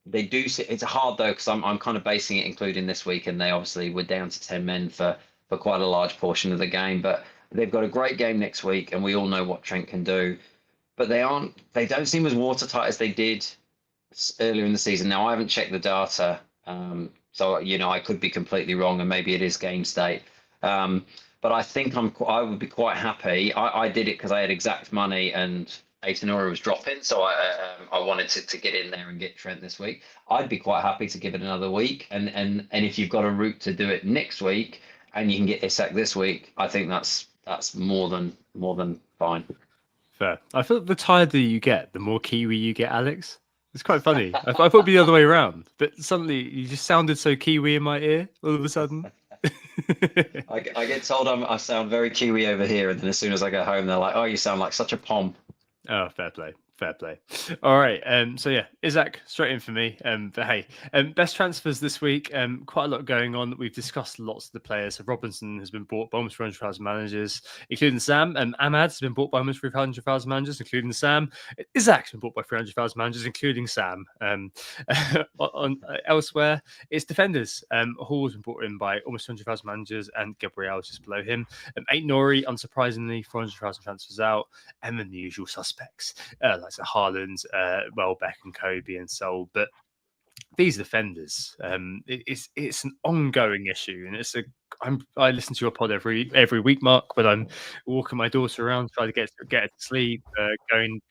It's hard though, because I'm kind of basing it including this week, and they obviously were down to 10 men for quite a large portion of the game. But they've got a great game next week, and we all know what Trent can do. But they don't seem as watertight as they did earlier in the season. Now I haven't checked the data. So I could be completely wrong, and maybe it is game state. But I think I would be quite happy. I did it because I had exact money and Aitanora was dropping, so I wanted to get in there and get Trent this week. I'd be quite happy to give it another week, and if you've got a route to do it next week and you can get Isak this week, I think that's more than fine. Fair. I feel the tighter you get, the more Kiwi you get, Alex. It's quite funny. I thought it'd be the other way around, but suddenly you just sounded so Kiwi in my ear all of a sudden. I get told I sound very Kiwi over here, and then as soon as I go home, they're like, "Oh, you sound like such a pom." Oh, fair play. All right. So yeah, Isak straight in for me. But hey, best transfers this week. Quite a lot going on. We've discussed lots of the players. So Robinson has been bought by almost 300,000 managers, including Sam. Ahmad's been bought by almost 300,000 managers, including Sam. Isak's been bought by 300,000 managers, including Sam. Elsewhere, it's defenders. Hall's been bought in by almost 200,000 managers, and Gabriel is just below him. 8 Nori, unsurprisingly, 400,000 transfers out, and then the usual suspects like likes of Haaland, Welbeck and Kobe and Sol. But these defenders, it's an ongoing issue, and I listen to your pod every week, Mark, when I'm walking my daughter around, trying to get her to sleep, doing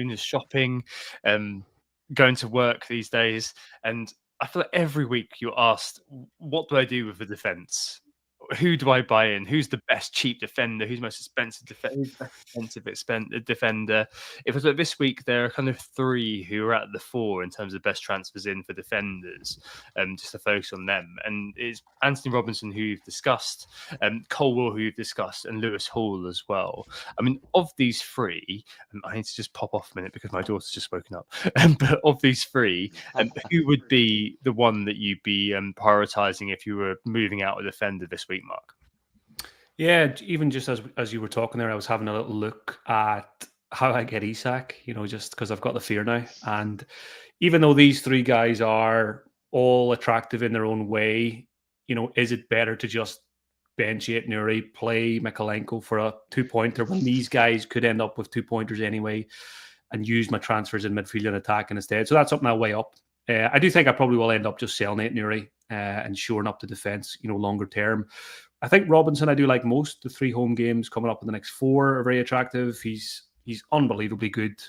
the shopping, going to work these days, and I feel like every week you're asked, what do I do with the defense? Who do I buy in? Who's the best cheap defender? Who's most expensive defender? It was like this week there are kind of three who are at the fore in terms of best transfers in for defenders, just to focus on them. And it's Anthony Robinson, who you've discussed, Colwell, who you've discussed, and Lewis Hall as well. I mean, of these three, I need to just pop off a minute because my daughter's just woken up. But of these three, who would be the one that you'd be prioritising if you were moving out a defender this week, Mark? Yeah, even just as you were talking there, I was having a little look at how I get Isak, just because I've got the fear now. And even though these three guys are all attractive in their own way, is it better to just bench Nuri, play Mikalenko for a 2-pointer when these guys could end up with 2-pointers anyway, and use my transfers in midfield and attacking instead? So that's something I'll weigh up. I do think I probably will end up just selling Nuri and shoring up the defence, longer term. I think Robinson I do like most. The 3 home games coming up in the next 4 are very attractive. He's unbelievably good,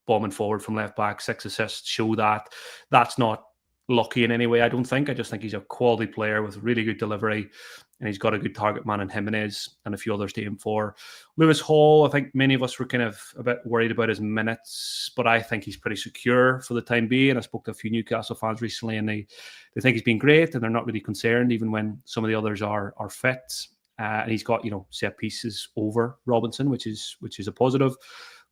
bombing forward from left back, 6 assists show that. That's not lucky in any way, I don't think. I just think he's a quality player with really good delivery, and he's got a good target man in Jimenez and a few others to aim for. Lewis Hall, I think many of us were kind of a bit worried about his minutes, but I think he's pretty secure for the time being. I spoke to a few Newcastle fans recently, and they think he's been great, and they're not really concerned, even when some of the others are fit. And he's got, set pieces over Robinson, which is a positive.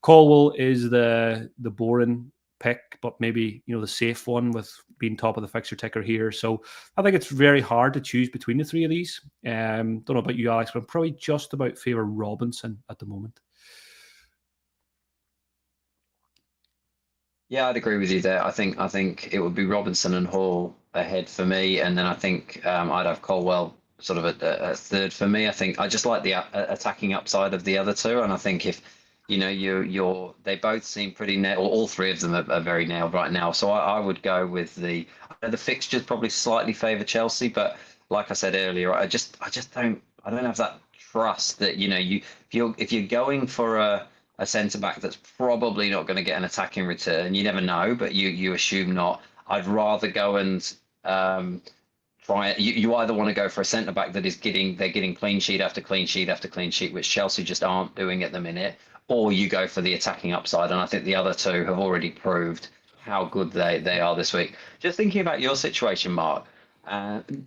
Colwell is the boring pick, but maybe the safe one with being top of the fixture ticker here. So I think it's very hard to choose between the 3 of these. Don't know about you, Alex, but I'm probably just about favour Robinson at the moment. Yeah, I'd agree with you there. I think it would be Robinson and Hall ahead for me, and then I think I'd have Colwell sort of a third for me. I think I just like the attacking upside of the other two, and I think if they both seem pretty nailed. All 3 of them are very nailed right now. So I would go with the fixtures probably slightly favour Chelsea, but like I said earlier, I don't have that trust that if you're going for a centre back that's probably not going to get an attacking return. You never know, but you assume not. I'd rather go and try it. You either want to go for a centre back that they're getting clean sheet after clean sheet after clean sheet, which Chelsea just aren't doing at the minute, or you go for the attacking upside. And I think the other two have already proved how good they are this week. Just thinking about your situation, Mark,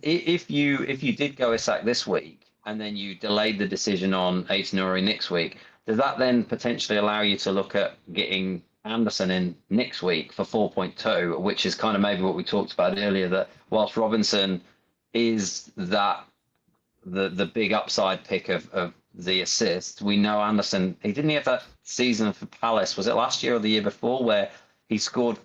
if you did go Isak this week and then you delayed the decision on Aït-Nouri next week, does that then potentially allow you to look at getting Anderson in next week for 4.2, which is kind of maybe what we talked about earlier, that whilst Robinson is that the big upside pick of the assist, we know Anderson, he didn't have that season for Palace, was it last year or the year before, where he scored,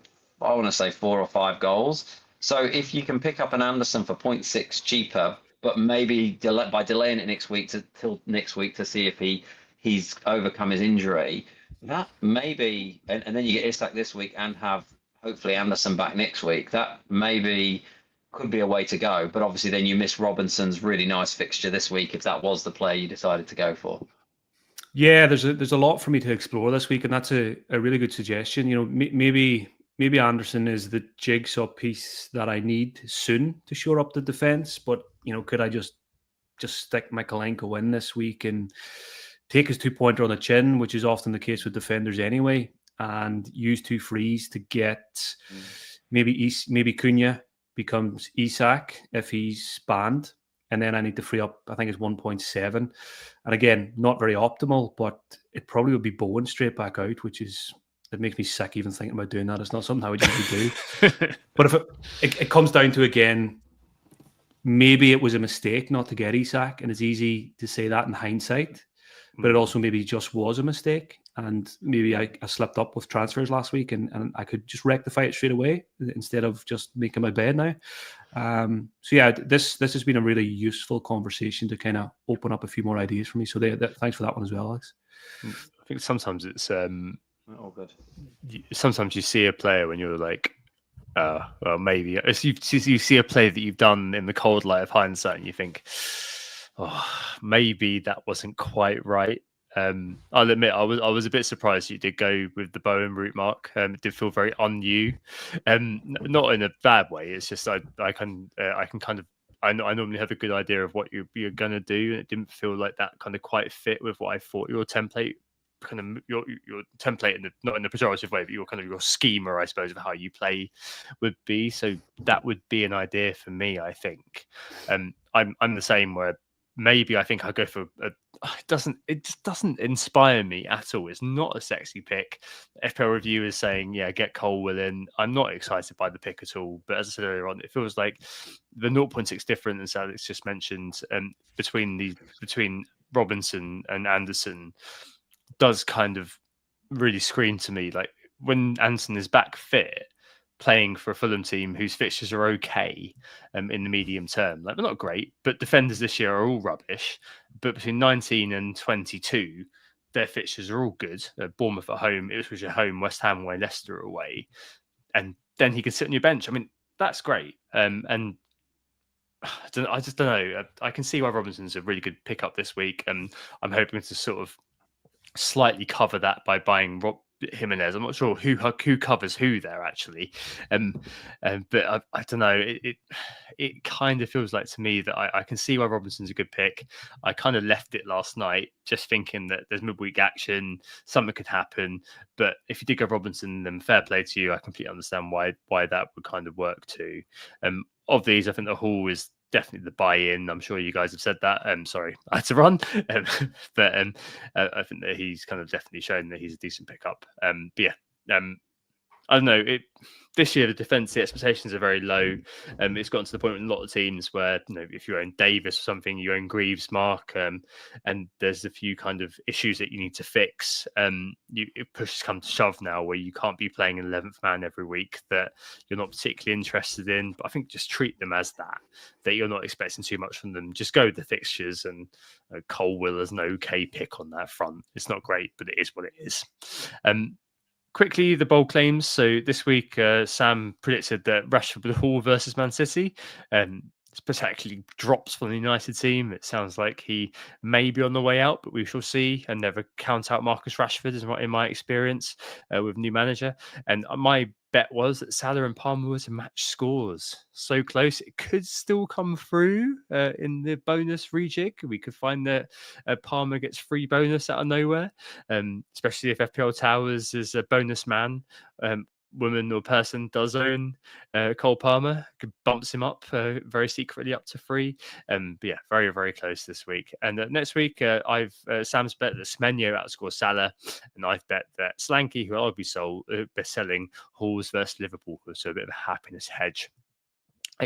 I want to say 4 or 5 goals. So if you can pick up an Anderson for 0.6 cheaper, but maybe by delaying it next week till next week to see if he's overcome his injury, that maybe, and then you get Isak this week and have hopefully Anderson back next week, that maybe could be a way to go. But obviously then you miss Robinson's really nice fixture this week if that was the player you decided to go for. Yeah, there's a lot for me to explore this week, and that's a really good suggestion. Maybe Anderson is the jigsaw piece that I need soon to shore up the defense, but could I just stick Mikalenko in this week and take his 2-pointer on the chin, which is often the case with defenders anyway, and use 2 frees to get maybe Cunha becomes Isak if he's banned, and then I need to free up, I think it's 1.7, and again, not very optimal, but it probably would be Bowen straight back out, it makes me sick even thinking about doing that. It's not something I would usually do. But if it comes down to, again, maybe it was a mistake not to get Isak, and it's easy to say that in hindsight, but it also maybe just was a mistake, and maybe I slipped up with transfers last week, and I could just rectify it straight away instead of just making my bed now. So yeah, this has been a really useful conversation to kind of open up a few more ideas for me. So thanks for that one as well, Alex. I think sometimes it's All good. Sometimes you see a player when you're like, well, maybe you see a play that you've done in the cold light of hindsight, and you think, oh, maybe that wasn't quite right. I'll admit I was a bit surprised you did go with the Bowen route, Mark. It did feel very on you, not in a bad way. It's just I can kind of I normally have a good idea of what you're gonna do, and it didn't feel like that kind of quite fit with what I thought your template kind of your template in the, not in the pejorative way, but your kind of your schema, I suppose, of how you play would be. So that would be an idea for me, I think. I'm the same where maybe I think I go for it just doesn't inspire me at all. It's not a sexy pick. FPL review is saying, yeah, get Colwell in. I'm not excited by the pick at all. But as I said earlier on, it feels like the 0.6 difference, as Alex just mentioned, between Robinson and Anderson does kind of really scream to me. Like when Anderson is back fit, playing for a Fulham team whose fixtures are okay in the medium term. Like they're not great, but defenders this year are all rubbish. But between 19 and 22, their fixtures are all good. Bournemouth at home, Ipswich at home, West Ham away, Leicester away. And then he can sit on your bench. I mean, that's great. And I just don't know. I can see why Robinson's a really good pickup this week. And I'm hoping to sort of slightly cover that by buying Jimenez. I'm not sure who covers who there actually, but I don't know. It kind of feels like to me that I can see why Robinson's a good pick. I kind of left it last night just thinking that there's midweek action, something could happen. But if you did go Robinson, then fair play to you. I completely understand why that would kind of work too. Of these, I think the Hall is definitely the buy-in. I'm sure you guys have said that. Sorry, I had to run, but I think that he's kind of definitely shown that he's a decent pickup. But yeah, I don't know. This year the defensive expectations are very low. It's gotten to the point with a lot of teams where if you own Davis or something, you own Greaves, Mark, and there's a few kind of issues that you need to fix. It pushes come to shove now where you can't be playing an 11th man every week that you're not particularly interested in. But I think just treat them as that you're not expecting too much from them. Just go with the fixtures, and Colwell is an okay pick on that front. It's not great, but it is what it is. Quickly, the bold claims. So this week, Sam predicted that Rashford would Hall versus Man City. Particularly drops from the United team. It sounds like he may be on the way out, but we shall see. And never count out Marcus Rashford, is in my experience with new manager. And my bet was that Salah and Palmer were to match scores. So close, it could still come through in the bonus rejig. We could find that Palmer gets free bonus out of nowhere, especially if FPL Towers is a bonus man. Woman or person does own Cole Palmer, bumps him up very secretly up to free. But yeah, very, very close this week. And next week, I've Sam's bet that Semenyo outscores Salah, and I've bet that Slanky, who I'll be selling, Halls versus Liverpool, so a bit of a happiness hedge.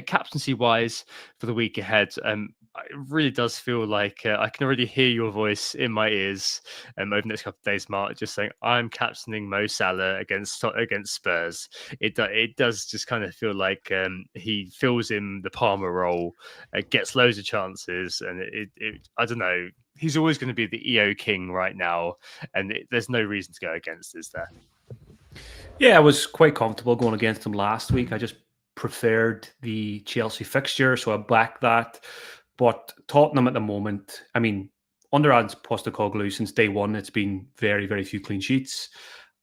Captaincy wise for the week ahead, it really does feel like I can already hear your voice in my ears over the next couple of days, Mark, just saying I'm captaining Mo Salah against Spurs. It does just kind of feel like he fills in the Palmer role, gets loads of chances, and I don't know. He's always going to be the EO king right now, and there's no reason to go against, is there? Yeah, I was quite comfortable going against him last week. I just preferred the Chelsea fixture, so I backed that. But Tottenham at the moment, I mean, under Ange Postecoglou since day one, it's been very, very few clean sheets.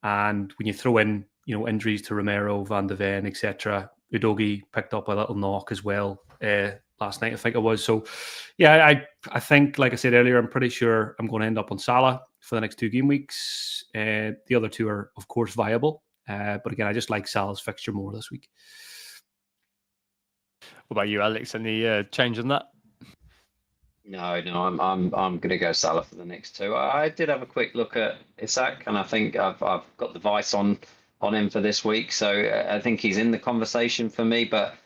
And when you throw in, injuries to Romero, Van de Ven, etc., Udogie picked up a little knock as well last night, I think it was. So, yeah, I think, like I said earlier, I'm pretty sure I'm going to end up on Salah for the next 2 game weeks. The other two are, of course, viable. But again, I just like Salah's fixture more this week. What about you, Alex? Any change on that? No, I'm going to go Salah for the next 2. I did have a quick look at Isak, and I think I've got the vice on him for this week. So I think he's in the conversation for me. But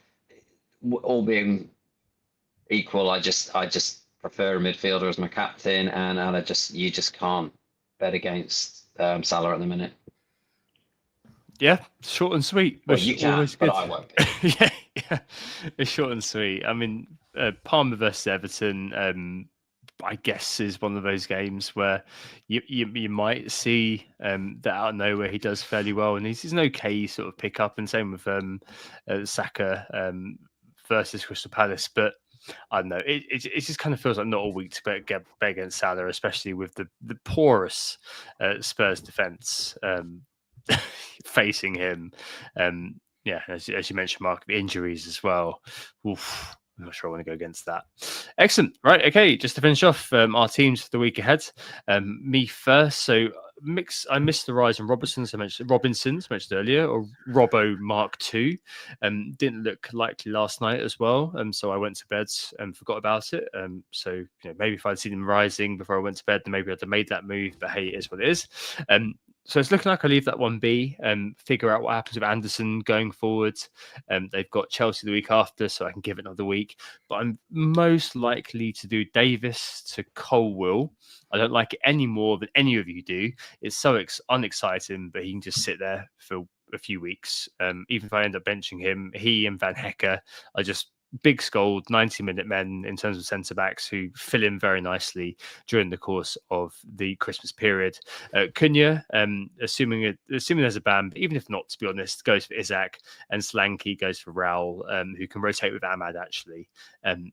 all being equal, I just prefer a midfielder as my captain, and you just can't bet against Salah at the minute. Yeah, short and sweet. Well, you can, but I won't. yeah, it's short and sweet. I mean, Palmer versus Everton. I guess is one of those games where you might see that out of nowhere he does fairly well, and he's an okay sort of pick up, and same with Saka versus Crystal Palace. But I don't know, it just kind of feels like not a week to bet against Salah, especially with the porous Spurs defence facing him. Yeah, as you mentioned, Mark, the injuries as well. Oof. I'm not sure I want to go against that. Excellent. Right. Okay. Just to finish off our teams for the week ahead. Me first. So I missed the rise on Robinson's mentioned earlier, or Robbo Mark II. Didn't look likely last night as well. So I went to bed and forgot about it. So maybe if I'd seen him rising before I went to bed, then maybe I'd have made that move. But hey, it is what it is. So it's looking like I leave that one be and figure out what happens with Anderson going forward. They've got Chelsea the week after, so I can give it another week. But I'm most likely to do Davis to Colwill. I don't like it any more than any of you do. It's so unexciting, but he can just sit there for a few weeks. Even if I end up benching him, he and Van Hecker are just big skulled 90-minute men in terms of centre backs who fill in very nicely during the course of the Christmas period. Cunha, assuming there's a ban, but even if not, to be honest, goes for Isaac, and Solanke goes for Raul, who can rotate with Ahmad actually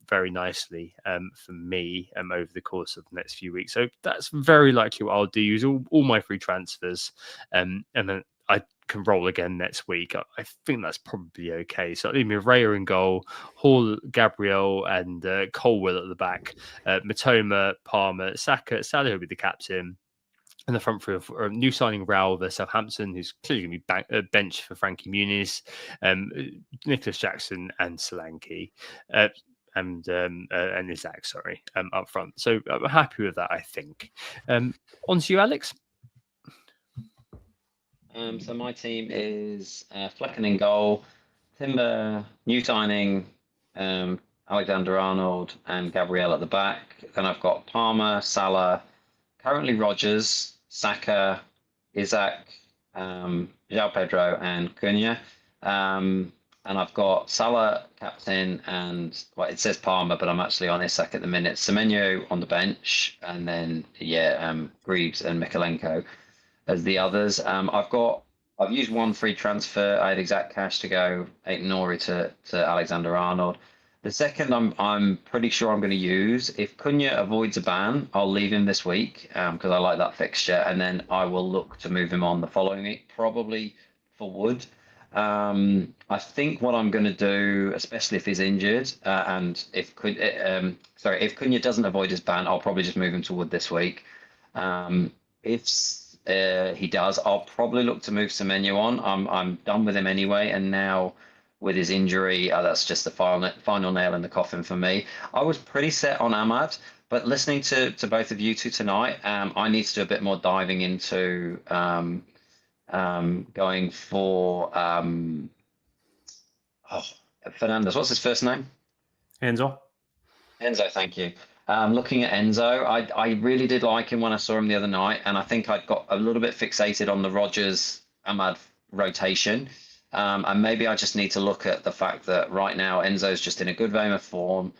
very nicely for me over the course of the next few weeks. So that's very likely what I'll do. Use all my free transfers, and then I can roll again next week. I think that's probably okay. So leave me Raya in goal, Hall, Gabriel, and Colwill at the back. Matoma, Palmer, Saka, Salah will be the captain. And the front three of new signing Raul, the Southampton, who's clearly going to be bench for Frankie Muniz, Nicholas Jackson, and Solanke. And Isaac, up front. So I'm happy with that, I think. On to you, Alex. So my team is Flecken in goal, Timber, new signing, Alexander-Arnold, and Gabriel at the back. Then I've got Palmer, Salah, currently Rodgers, Saka, Isaac, João Pedro, and Cunha. And I've got Salah captain, and it says Palmer, but I'm actually on Isaac at the minute. Semenyo on the bench, and then Greaves and Mikalenko as the others. I've used one free transfer. I had exact cash to go Aït-Nouri to Alexander-Arnold. The second I'm pretty sure I'm going to use. If Cunha avoids a ban, I'll leave him this week because I like that fixture, and then I will look to move him on the following week, probably for Wood. I think what I'm going to do, especially if he's injured, and if Cunha doesn't avoid his ban, I'll probably just move him to Wood this week. If he does, I'll probably look to move Semenyo on. I'm done with him anyway, and now with his injury, that's just the final nail in the coffin for me. I was pretty set on Ahmad, but listening to both of you two tonight, I need to do a bit more diving into going for Fernandez. What's his first name? Enzo, thank you. Looking at Enzo, I really did like him when I saw him the other night, and I think I'd got a little bit fixated on the Rodgers Ahmad rotation. And maybe I just need to look at the fact that right now Enzo's just in a good vein of form.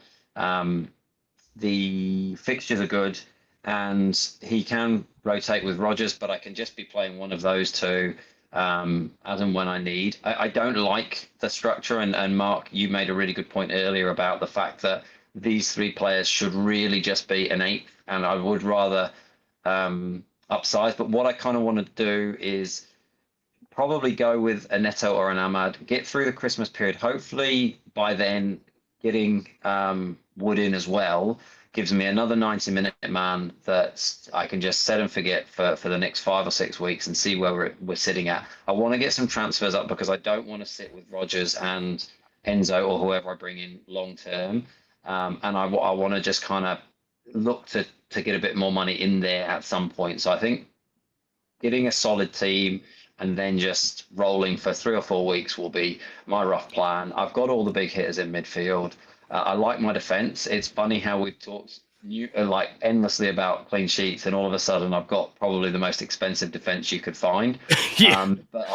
The fixtures are good, and he can rotate with Rodgers, but I can just be playing one of those two as and when I need. I don't like the structure, and Mark, you made a really good point earlier about the fact that these three players should really just be an eighth, and I would rather upsize. But what I kind of want to do is probably go with a Neto or an Ahmad, get through the Christmas period. Hopefully by then getting Wood in as well gives me another 90-minute man that I can just set and forget for the next 5 or 6 weeks and see where we're sitting at. I want to get some transfers up because I don't want to sit with Rodgers and Enzo or whoever I bring in long term. And I want to just kind of look to get a bit more money in there at some point. So I think getting a solid team and then just rolling for 3 or 4 weeks will be my rough plan. I've got all the big hitters in midfield. I like my defence. It's funny how we've talked endlessly about clean sheets, and all of a sudden I've got probably the most expensive defence you could find. Yeah. But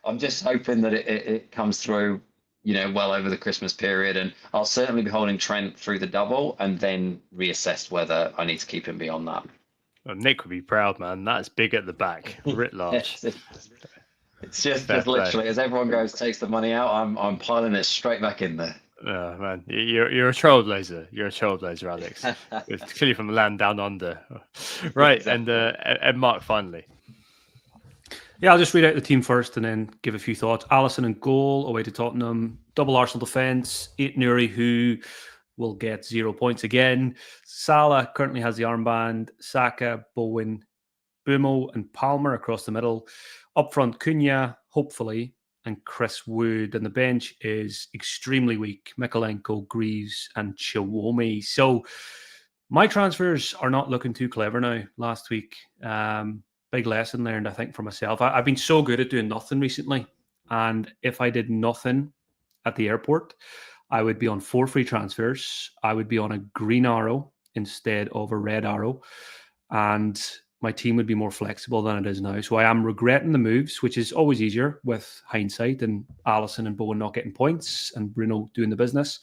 I'm just hoping that it comes through well over the Christmas period, and I'll certainly be holding Trent through the double, and then reassess whether I need to keep him beyond that. Well, Nick would be proud, man. That's big at the back, writ large. It's just Fair play. literally as everyone takes the money out, I'm piling it straight back in there. Oh, man, you're a trailblazer. You're a trailblazer, Alex. It's clearly from the land down under. Right, Exactly. and Mark, finally. Yeah, I'll just read out the team first and then give a few thoughts. Alisson in goal, away to Tottenham. Double Arsenal defence. Nuri, who will get 0 points again. Salah currently has the armband. Saka, Bowen, Bumo, and Palmer across the middle. Up front, Cunha, hopefully, and Chris Wood. And the bench is extremely weak. Mikalenko, Greaves, and Chiwome. So my transfers are not looking too clever now last week. Big lesson learned, I think, for myself. I've been so good at doing nothing recently. And if I did nothing at the airport, I would be on 4 free transfers. I would be on a green arrow instead of a red arrow. And my team would be more flexible than it is now. So I am regretting the moves, which is always easier with hindsight and Alisson and Bowen not getting points and Bruno doing the business.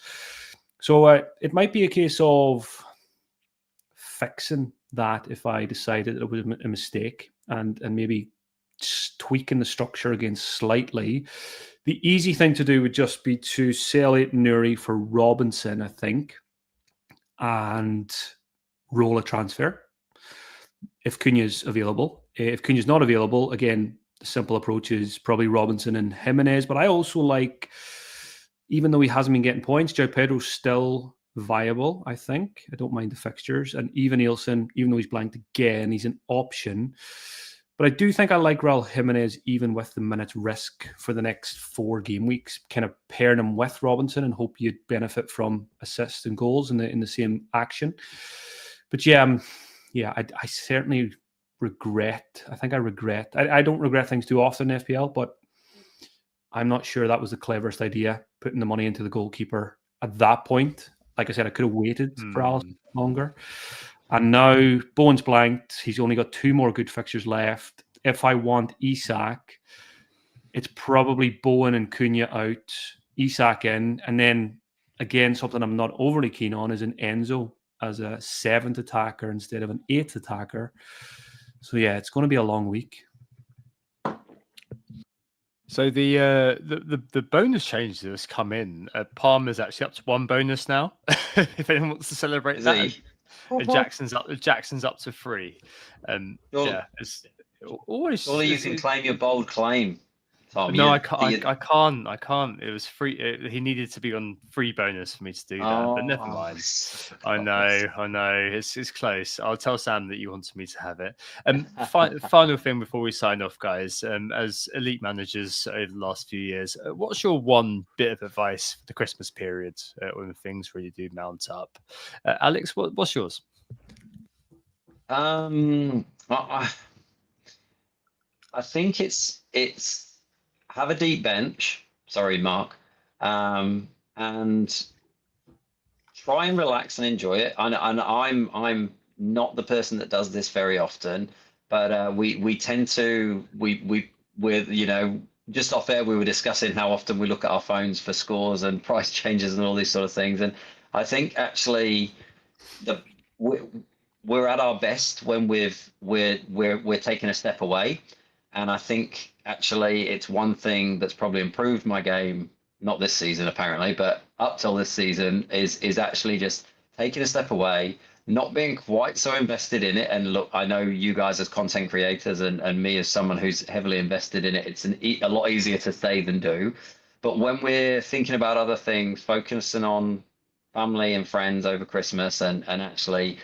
So it might be a case of fixing that if I decided it was a mistake and maybe just tweaking the structure again slightly. The easy thing to do would just be to sell Nuri for Robinson, I think, and roll a transfer if Cunha's available. If Cunha's not available, again, the simple approach is probably Robinson and Jimenez. But I also like, even though he hasn't been getting points, João Pedro's still viable, I think. I don't mind the fixtures. And even Nielsen, even though he's blanked again, he's an option. But I do think I like Raul Jimenez even with the minutes risk for the next 4 game weeks, kind of pairing him with Robinson and hope you'd benefit from assists and goals in the same action. But yeah, I certainly regret. I think I regret. I don't regret things too often in FPL, but I'm not sure that was the cleverest idea, putting the money into the goalkeeper at that point. Like I said, I could have waited for Alisson longer. And now Bowen's blanked. He's only got 2 more good fixtures left. If I want Isak, it's probably Bowen and Cunha out, Isak in. And then, again, something I'm not overly keen on is an Enzo as a 7th attacker instead of an 8th attacker. So, yeah, it's going to be a long week. So the bonus changes that has come in. Palmer's actually up to 1 bonus now. If anyone wants to celebrate that. And Jackson's up to 3. Yeah, it's always. Surely you can claim your bold claim, Tom. No, I can't. It was free. He needed to be on free bonus for me to do that, but never mind. I know. It's close. I'll tell Sam that you wanted me to have it. Final thing before we sign off, guys. As elite managers over the last few years, what's your one bit of advice for the Christmas period when things really do mount up? Alex, what's yours? I think it's have a deep bench. Sorry, Mark, and try and relax and enjoy it. And I'm not the person that does this very often, but we tend to we're just off air we were discussing how often we look at our phones for scores and price changes and all these sort of things. And I think actually we're at our best when we're taking a step away. And I think actually it's one thing that's probably improved my game, not this season apparently, but up till this season is actually just taking a step away, not being quite so invested in it. And look, I know you guys as content creators and me as someone who's heavily invested in it, it's a lot easier to say than do. But when we're thinking about other things, focusing on family and friends over Christmas and actually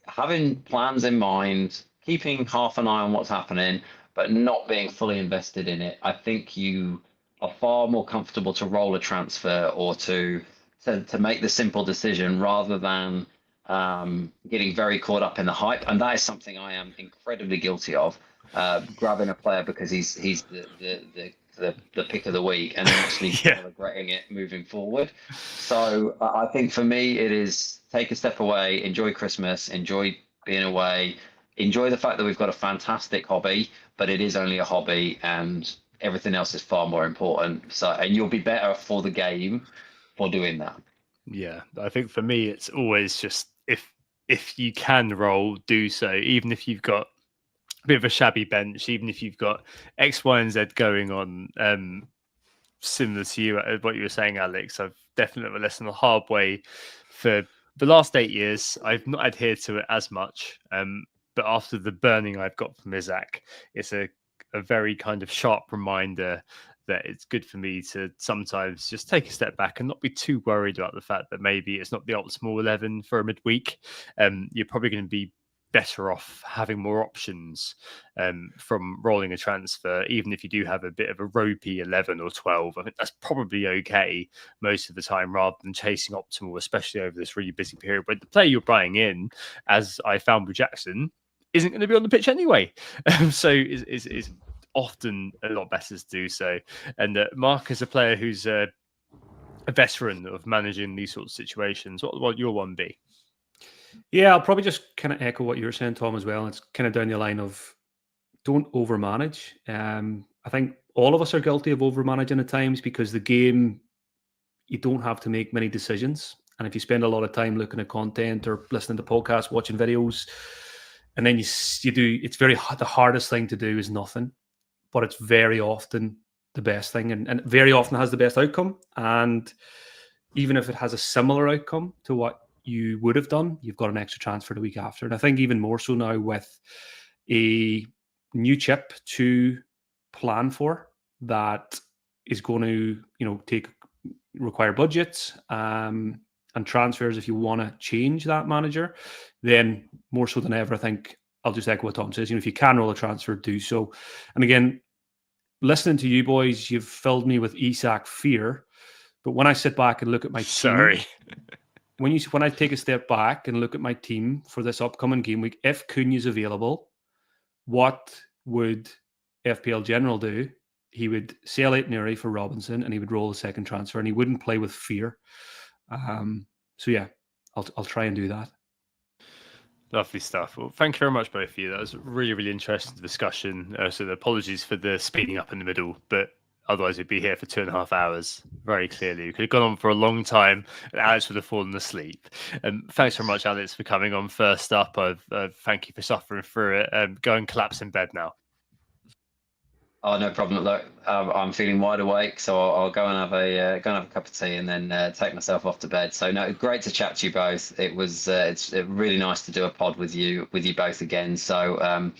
having plans in mind, keeping half an eye on what's happening, but not being fully invested in it, I think you are far more comfortable to roll a transfer or to make the simple decision rather than getting very caught up in the hype. And that is something I am incredibly guilty of, grabbing a player because he's the pick of the week and then actually regretting it moving forward. So I think for me, it is take a step away, enjoy Christmas, enjoy being away, enjoy the fact that we've got a fantastic hobby, but it is only a hobby, and everything else is far more important. So, and you'll be better for the game for doing that. Yeah, I think for me, it's always just if you can roll, do so. Even if you've got a bit of a shabby bench, even if you've got X, Y, and Z going on. Similar to you, what you were saying, Alex, I've definitely listened the hard way for the last 8 years. I've not adhered to it as much, but after the burning I've got from Isaac, it's a very kind of sharp reminder that it's good for me to sometimes just take a step back and not be too worried about the fact that maybe it's not the optimal 11 for a midweek. You're probably going to be better off having more options from rolling a transfer, even if you do have a bit of a ropey 11 or 12. I think that's probably okay most of the time, rather than chasing optimal, especially over this really busy period when the player you're buying in, as I found with Jackson, isn't going to be on the pitch anyway. So is often a lot better to do so. And Mark is a player who's a veteran of managing these sorts of situations. What would your one be? Yeah, I'll probably just kind of echo what you were saying, Tom, as well. It's kind of down the line of don't overmanage. I think all of us are guilty of overmanaging at times, because the game, you don't have to make many decisions. And if you spend a lot of time looking at content or listening to podcasts, watching videos, and then you do, it's the hardest thing to do is nothing, but it's very often the best thing, and very often has the best outcome. And even if it has a similar outcome to what you would have done, you've got an extra transfer the week after. And I think even more so now with a new chip to plan for, that is going to, require budgets and transfers. If you want to change that manager, then more so than ever, I think I'll just echo what Tom says. If you can roll a transfer, do so. And again, listening to you boys, you've filled me with Isak fear. But when I sit back and look at my team, when I take a step back and look at my team for this upcoming game week, if Cunha's available, what would FPL General do? He would sell Aït-Nouri for Robinson, and he would roll a second transfer, and he wouldn't play with fear. So yeah, I'll try and do that. Lovely stuff. Well, thank you very much, both of you. That was a really, really interesting discussion. So apologies for the speeding up in the middle, but otherwise we'd be here for 2.5 hours, very clearly. We could have gone on for a long time, and Alex would have fallen asleep. Thanks very much, Alex, for coming on first up. Thank you for suffering through it. Go and collapse in bed now. Oh, no problem. Look, I'm feeling wide awake, so I'll go and have a cup of tea and then take myself off to bed. So no, great to chat to you both. It was it's really nice to do a pod with you both again. So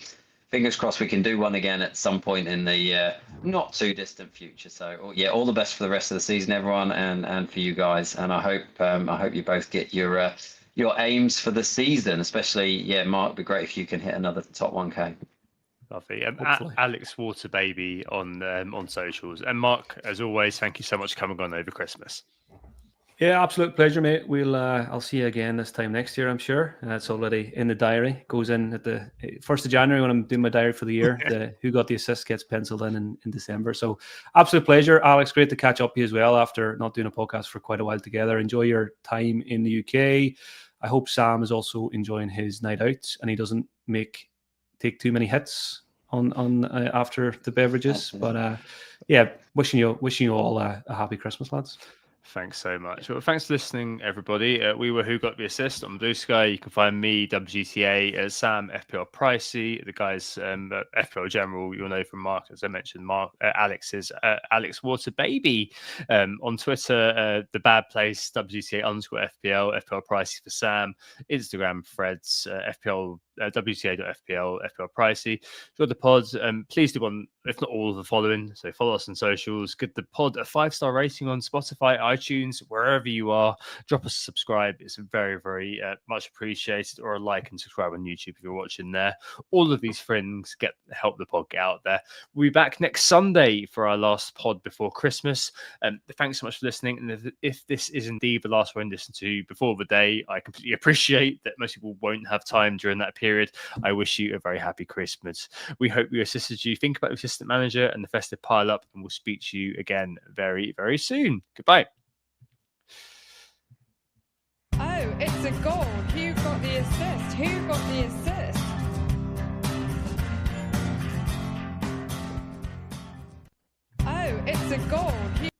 fingers crossed we can do one again at some point in the not too distant future. So yeah, all the best for the rest of the season, everyone, and for you guys. And I hope you both get your aims for the season, especially Mark. It'd be great if you can hit another top 1K. Lovely. Alex Waterbaby on socials. And Mark, as always, thank you so much for coming on over Christmas. Yeah, absolute pleasure, mate. I'll see you again this time next year, I'm sure. It's already in the diary. Goes in at the 1st of January when I'm doing my diary for the year. Who got the assist gets penciled in December. So absolute pleasure. Alex, great to catch up with you as well after not doing a podcast for quite a while together. Enjoy your time in the UK. I hope Sam is also enjoying his night out and he doesn't take too many hits on after the beverages. But wishing you all a happy Christmas, lads. Thanks so much. Well, thanks for listening, everybody. We were Who Got the Assist on Blue Sky. You can find me, WGTA, Sam, FPL Pricey, the guys FPL General, you'll know from Mark, as I mentioned, Alex is Alex Waterbaby. On Twitter, The Bad Place, WGTA_FPL, FPL Pricey for Sam, Instagram threads, FPL WTA.FPL, FPL Pricey. Enjoy the pod. Please do one, if not all of the following. So follow us on socials. Give the pod a 5-star rating on Spotify, iTunes, wherever you are. Drop us a subscribe. It's very, very much appreciated. Or a like and subscribe on YouTube if you're watching there. All of these things help the pod get out there. We'll be back next Sunday for our last pod before Christmas. Thanks so much for listening. And if this is indeed the last one to listen to before the day, I completely appreciate that most people won't have time during that period. I wish you a very happy Christmas. We hope we assisted you. Think about the assistant manager and the festive pile up, and we'll speak to you again very, very soon. Goodbye. Oh, it's a goal. Who got the assist? Who got the assist? it's a goal.